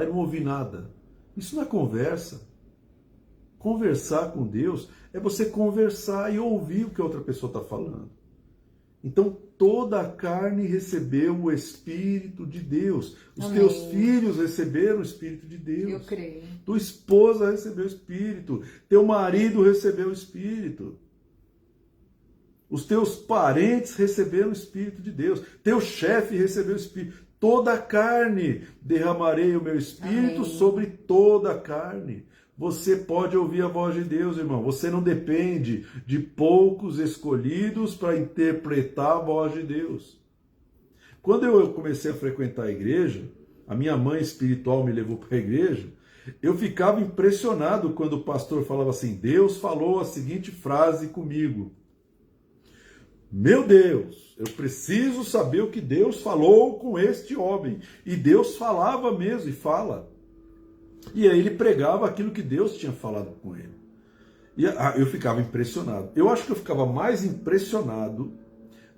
e não ouvir nada. Isso não é conversa. Conversar com Deus é você conversar e ouvir o que a outra pessoa está falando. Então, toda a carne recebeu o Espírito de Deus. Os Amém. teus filhos receberam o Espírito de Deus. Eu creio. Tua esposa recebeu o Espírito. Teu marido recebeu o Espírito. Os teus parentes receberam o Espírito de Deus. Teu chefe recebeu o Espírito. Toda a carne derramarei o meu Espírito. Amém. Sobre toda a carne. Você pode ouvir a voz de Deus, irmão. Você não depende de poucos escolhidos para interpretar a voz de Deus. Quando eu comecei a frequentar a igreja, a minha mãe espiritual me levou para a igreja, eu ficava impressionado quando o pastor falava assim, Deus falou a seguinte frase comigo. Meu Deus, eu preciso saber o que Deus falou com este homem. E Deus falava mesmo e fala. E aí ele pregava aquilo que Deus tinha falado com ele. E eu ficava impressionado. Eu acho que eu ficava mais impressionado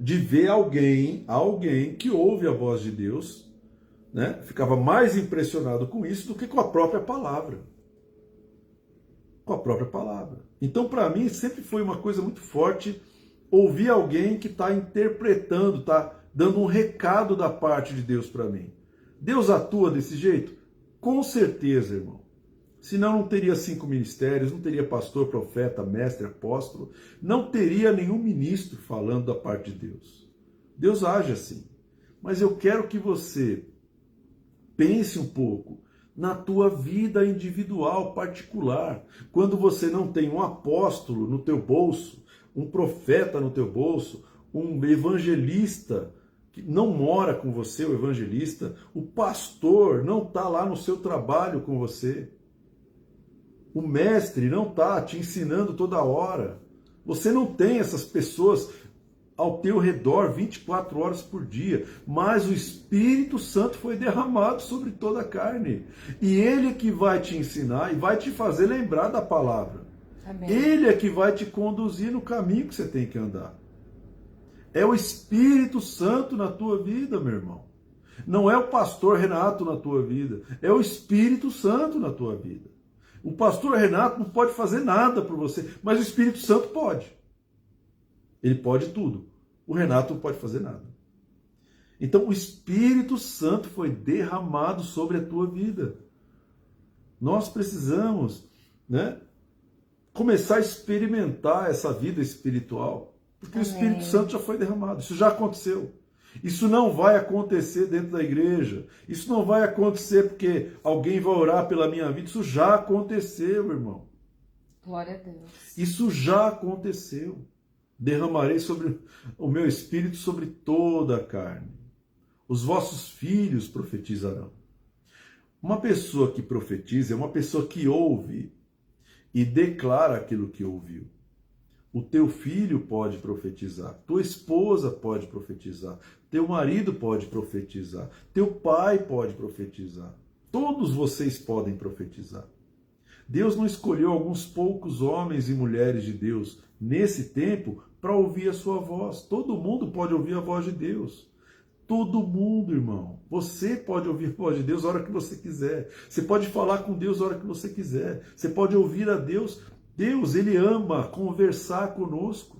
de ver alguém que ouve a voz de Deus, né? Ficava mais impressionado com isso do que com a própria palavra. Com a própria palavra. Então, para mim, sempre foi uma coisa muito forte ouvir alguém que está interpretando, está dando um recado da parte de Deus para mim. Deus atua desse jeito? Com certeza, irmão. Senão não teria 5 ministérios, não teria pastor, profeta, mestre, apóstolo, não teria nenhum ministro falando da parte de Deus. Deus age assim. Mas eu quero que você pense um pouco na tua vida individual, particular. Quando você não tem um apóstolo no teu bolso, um profeta no teu bolso, um evangelista que não mora com você, o evangelista, o pastor não está lá no seu trabalho com você, o mestre não está te ensinando toda hora, você não tem essas pessoas ao teu redor 24 horas por dia, mas o Espírito Santo foi derramado sobre toda a carne, e Ele é que vai te ensinar e vai te fazer lembrar da palavra. Amém. Ele é que vai te conduzir no caminho que você tem que andar. É o Espírito Santo na tua vida, meu irmão. Não é o pastor Renato na tua vida. É o Espírito Santo na tua vida. O pastor Renato não pode fazer nada por você, mas o Espírito Santo pode. Ele pode tudo. O Renato não pode fazer nada. Então o Espírito Santo foi derramado sobre a tua vida. Nós precisamos, né, começar a experimentar essa vida espiritual. Porque o Espírito Santo já foi derramado. Isso já aconteceu. Isso não vai acontecer dentro da igreja. Isso não vai acontecer porque alguém vai orar pela minha vida. Isso já aconteceu, irmão. Glória a Deus. Isso já aconteceu. Derramarei sobre o meu espírito sobre toda a carne. Os vossos filhos profetizarão. Uma pessoa que profetiza é uma pessoa que ouve e declara aquilo que ouviu. O teu filho pode profetizar, tua esposa pode profetizar, teu marido pode profetizar, teu pai pode profetizar. Todos vocês podem profetizar. Deus não escolheu alguns poucos homens e mulheres de Deus nesse tempo para ouvir a sua voz. Todo mundo pode ouvir a voz de Deus. Todo mundo, irmão. Você pode ouvir a voz de Deus a hora que você quiser. Você pode falar com Deus a hora que você quiser. Você pode ouvir a Deus. Deus, Ele ama conversar conosco.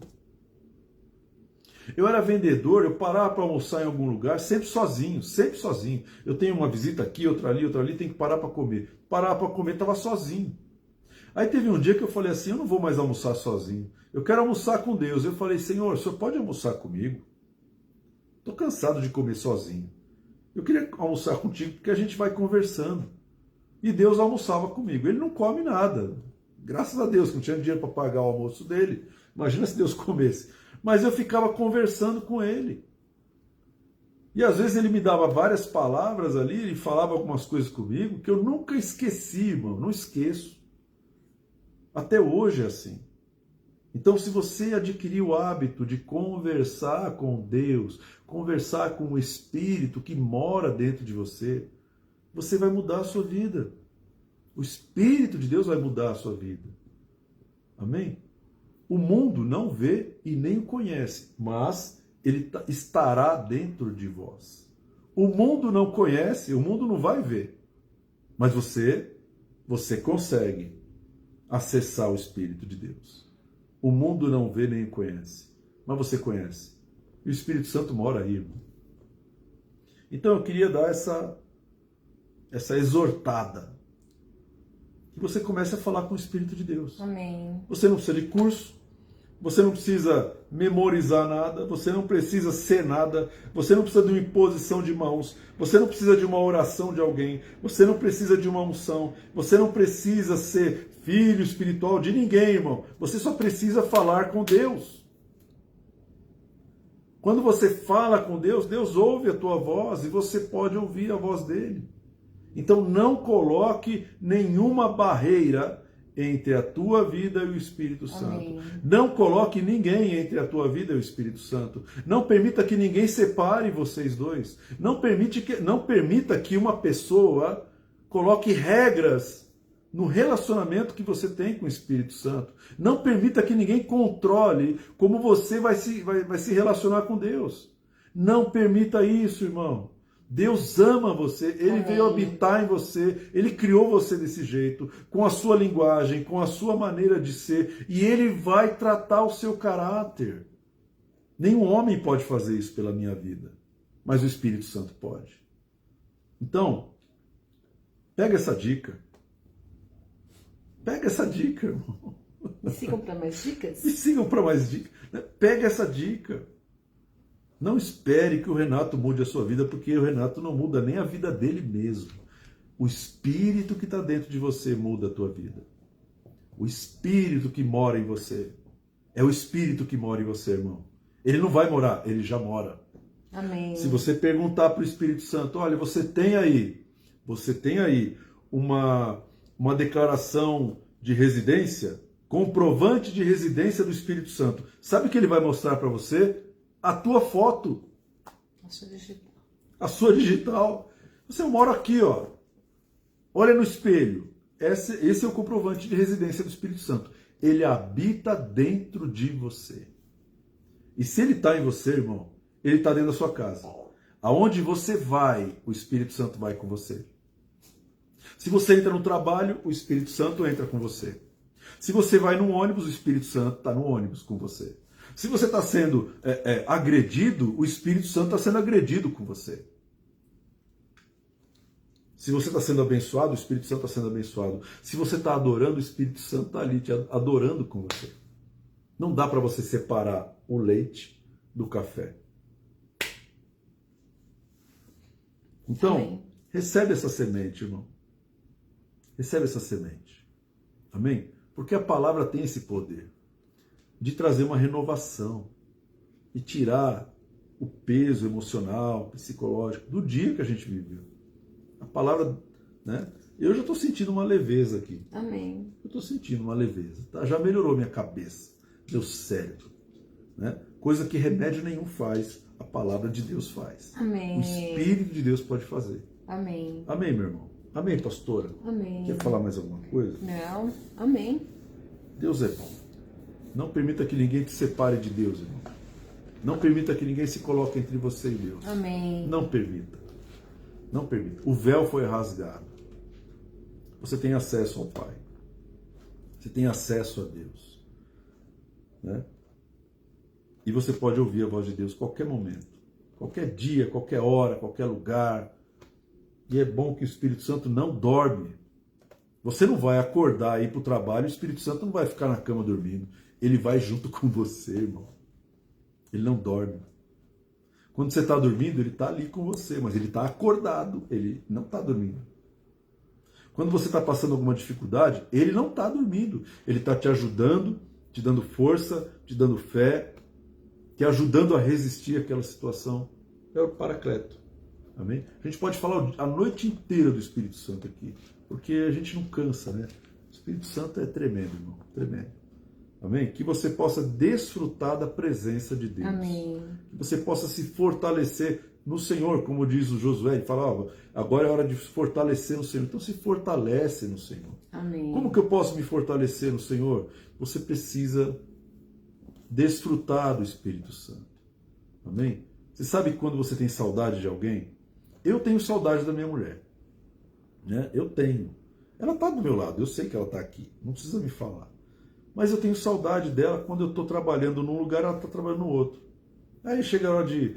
Eu era vendedor, eu parava para almoçar em algum lugar, sempre sozinho, sempre sozinho. Eu tenho uma visita aqui, outra ali, tenho que parar para comer. Parava para comer, estava sozinho. Aí teve um dia que eu falei assim, eu não vou mais almoçar sozinho. Eu quero almoçar com Deus. Eu falei, Senhor, o Senhor pode almoçar comigo? Estou cansado de comer sozinho. Eu queria almoçar contigo porque a gente vai conversando. E Deus almoçava comigo. Ele não come nada. Graças a Deus que não tinha dinheiro para pagar o almoço dele. Imagina se Deus comesse. Mas eu ficava conversando com ele. E às vezes ele me dava várias palavras ali, ele falava algumas coisas comigo que eu nunca esqueci, irmão. Não esqueço. Até hoje é assim. Então, se você adquirir o hábito de conversar com Deus, conversar com o Espírito que mora dentro de você, você vai mudar a sua vida. O Espírito de Deus vai mudar a sua vida. Amém? O mundo não vê e nem o conhece, mas ele estará dentro de vós. O mundo não conhece, o mundo não vai ver, mas você consegue acessar o Espírito de Deus. O mundo não vê nem conhece, mas você conhece. E o Espírito Santo mora aí, irmão. Então eu queria dar essa exortada. Que você comece a falar com o Espírito de Deus. Amém. Você não precisa de curso, você não precisa memorizar nada, você não precisa ser nada, você não precisa de uma imposição de mãos, você não precisa de uma oração de alguém, você não precisa de uma unção, você não precisa ser filho espiritual de ninguém, irmão. Você só precisa falar com Deus. Quando você fala com Deus, Deus ouve a tua voz e você pode ouvir a voz dele. Então não coloque nenhuma barreira entre a tua vida e o Espírito Santo. Amém. Não coloque ninguém entre a tua vida e o Espírito Santo. Não permita que ninguém separe vocês dois. Não permita que uma pessoa coloque regras no relacionamento que você tem com o Espírito Santo. Não permita que ninguém controle como você vai se relacionar com Deus. Não permita isso, irmão. Deus ama você, Ele Amém. Veio habitar em você, Ele criou você desse jeito, com a sua linguagem, com a sua maneira de ser, e Ele vai tratar o seu caráter. Nenhum homem pode fazer isso pela minha vida, mas o Espírito Santo pode. Então, pega essa dica. Pega essa dica, irmão. Me sigam para mais dicas? Me sigam para mais dicas. Pega essa dica. Não espere que o Renato mude a sua vida, porque o Renato não muda nem a vida dele mesmo. O Espírito que está dentro de você muda a tua vida. O Espírito que mora em você. É o Espírito que mora em você, irmão. Ele não vai morar, ele já mora. Amém. Se você perguntar para o Espírito Santo, olha, você tem aí uma declaração de residência, comprovante de residência do Espírito Santo. Sabe o que ele vai mostrar para você? A tua foto. A sua digital. A sua digital. Você mora aqui, ó. Olha no espelho. Esse é o comprovante de residência do Espírito Santo. Ele habita dentro de você. E se ele está em você, irmão, ele está dentro da sua casa. Aonde você vai, o Espírito Santo vai com você. Se você entra no trabalho, o Espírito Santo entra com você. Se você vai no ônibus, o Espírito Santo está no ônibus com você. Se você está sendo agredido, o Espírito Santo está sendo agredido com você. Se você está sendo abençoado, o Espírito Santo está sendo abençoado. Se você está adorando, o Espírito Santo está ali te adorando com você. Não dá para você separar o leite do café. Então, Amém. Recebe essa semente, irmão. Recebe essa semente. Amém? Porque a palavra tem esse poder de trazer uma renovação e tirar o peso emocional, psicológico do dia que a gente viveu. A palavra, né? Eu já estou sentindo uma leveza aqui. Amém. Eu estou sentindo uma leveza. Tá? Já melhorou minha cabeça, meu cérebro. Né? Coisa que remédio nenhum faz, a palavra de Deus faz. Amém. O Espírito de Deus pode fazer. Amém. Amém, meu irmão? Amém, pastora? Amém. Quer falar mais alguma coisa? Não. Amém. Deus é bom. Não permita que ninguém te separe de Deus, irmão. Não permita que ninguém se coloque entre você e Deus. Amém. Não permita. Não permita. O véu foi rasgado. Você tem acesso ao Pai. Você tem acesso a Deus. Né? E você pode ouvir a voz de Deus a qualquer momento. Qualquer dia, qualquer hora, qualquer lugar. E é bom que o Espírito Santo não dorme. Você não vai acordar e ir para o trabalho, o Espírito Santo não vai ficar na cama dormindo. Ele vai junto com você, irmão. Ele não dorme. Quando você está dormindo, ele está ali com você, mas ele está acordado, ele não está dormindo. Quando você está passando alguma dificuldade, ele não está dormindo. Ele está te ajudando, te dando força, te dando fé, te ajudando a resistir àquela situação. É o Paracleto. Amém? A gente pode falar a noite inteira do Espírito Santo aqui, porque a gente não cansa, né? O Espírito Santo é tremendo, irmão, tremendo. Amém? Que você possa desfrutar da presença de Deus. Amém. Que você possa se fortalecer no Senhor, como diz o Josué, ele fala, agora é hora de se fortalecer no Senhor. Então se fortalece no Senhor. Amém. Como que eu posso me fortalecer no Senhor? Você precisa desfrutar do Espírito Santo. Amém? Você sabe quando você tem saudade de alguém? Eu tenho saudade da minha mulher. Né? Eu tenho. Ela está do meu lado, eu sei que ela está aqui. Não precisa me falar. Mas eu tenho saudade dela quando eu estou trabalhando num lugar e ela está trabalhando no outro. Aí chega a hora de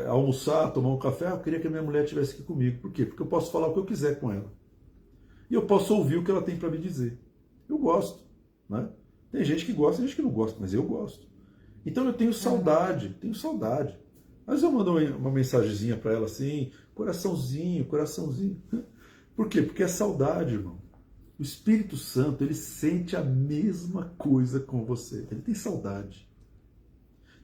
almoçar, tomar um café, eu queria que a minha mulher estivesse aqui comigo. Por quê? Porque eu posso falar o que eu quiser com ela. E eu posso ouvir o que ela tem para me dizer. Eu gosto. Né? Tem gente que gosta, tem gente que não gosta, mas eu gosto. Então eu tenho saudade, tenho saudade. Mas eu mando uma mensagenzinha para ela assim, coraçãozinho, coraçãozinho. Por quê? Porque é saudade, irmão. O Espírito Santo, ele sente a mesma coisa com você. Ele tem saudade.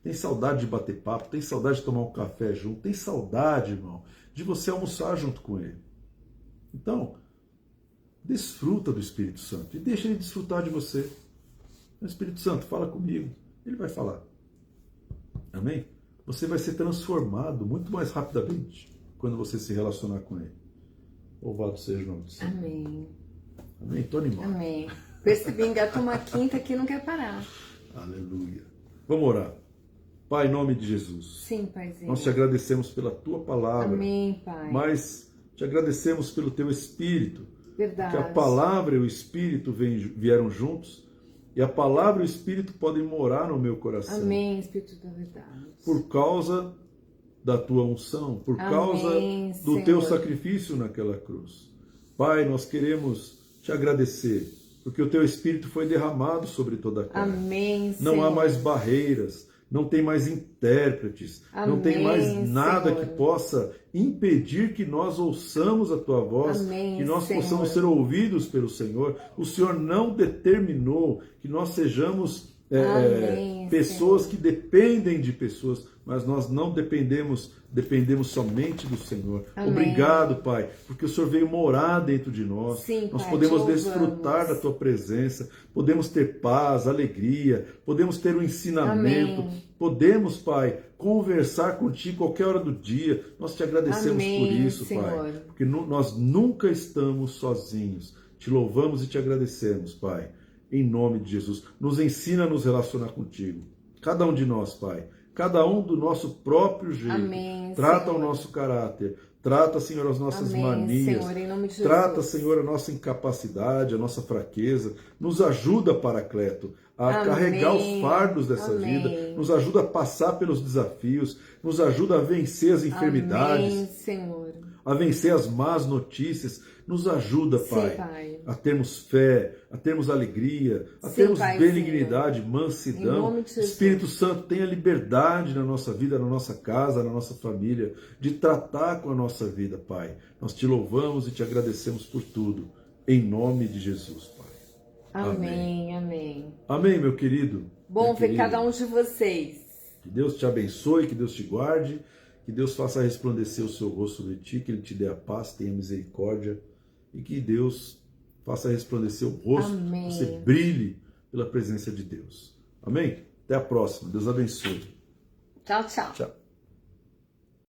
Tem saudade de bater papo, tem saudade de tomar um café junto, tem saudade, irmão, de você almoçar junto com ele. Então, desfruta do Espírito Santo e deixa ele desfrutar de você. O Espírito Santo, fala comigo. Ele vai falar. Amém? Você vai ser transformado muito mais rapidamente quando você se relacionar com ele. Louvado seja o nome do Senhor. Amém. Amém? Tô animado. Amém. Percebi, engatou uma quinta que não quer parar. Aleluia. Vamos orar. Pai, em nome de Jesus. Sim, Paizinho. Nós te agradecemos pela tua palavra. Amém, Pai. Mas te agradecemos pelo teu Espírito. Verdade. Que a palavra e o Espírito vieram juntos. E a palavra e o Espírito podem morar no meu coração. Amém, Espírito da verdade. Por causa da tua unção, por Amém, causa do Senhor. teu sacrifício naquela cruz. Pai, nós queremos te agradecer, porque o teu Espírito foi derramado sobre toda a carne. Amém, Não Senhor. há mais barreiras, não tem mais intérpretes, não tem Amém, mais nada Senhor. que possa impedir que nós ouçamos a tua voz, Amém, que nós Senhor. possamos ser ouvidos pelo Senhor. O Senhor não determinou que nós sejamos Amém, pessoas Senhor. que dependem de pessoas, mas nós não dependemos somente do Senhor. Amém. Obrigado, Pai, porque o Senhor veio morar dentro de nós. Sim, Nós Pai, podemos te desfrutar louvamos. da tua presença, podemos ter paz, alegria, podemos ter um ensinamento, Amém. podemos, Pai, conversar contigo qualquer hora do dia. Nós te agradecemos Amém, por isso, Senhor. Pai, porque nós nunca estamos sozinhos. Te louvamos e te agradecemos, Pai, em nome de Jesus. Nos ensina a nos relacionar contigo. Cada um de nós, Pai, cada um do nosso próprio jeito. Amém, Trata Senhor. o nosso caráter, Trata, Senhor, as nossas Amém, manias. Senhor, em nome de Trata, Jesus. Senhor, a nossa incapacidade, a nossa fraqueza. Nos ajuda, Paracleto, a Amém. carregar os fardos dessa Amém. vida. Nos ajuda a passar pelos desafios. Nos ajuda a vencer as enfermidades. Amém, Senhor. A vencer as más notícias. Nos ajuda, Pai, Sim, Pai. a termos fé, a termos alegria, a Sim, termos Paizinho. benignidade, Em mansidão. nome de Jesus. Espírito Santo, tenha liberdade na nossa vida, na nossa casa, na nossa família, de tratar com a nossa vida, Pai. Nós te louvamos e te agradecemos por tudo. Em nome de Jesus, Pai. Amém, amém. Amém, meu querido. Bom minha ver querida. cada um de vocês. Que Deus te abençoe, que Deus te guarde, que Deus faça resplandecer o seu rosto sobre ti, que Ele te dê a paz, tenha misericórdia e que Deus faça resplandecer o rosto, Amém. você brilhe pela presença de Deus. Amém? Até a próxima. Deus abençoe. Tchau, tchau. Tchau.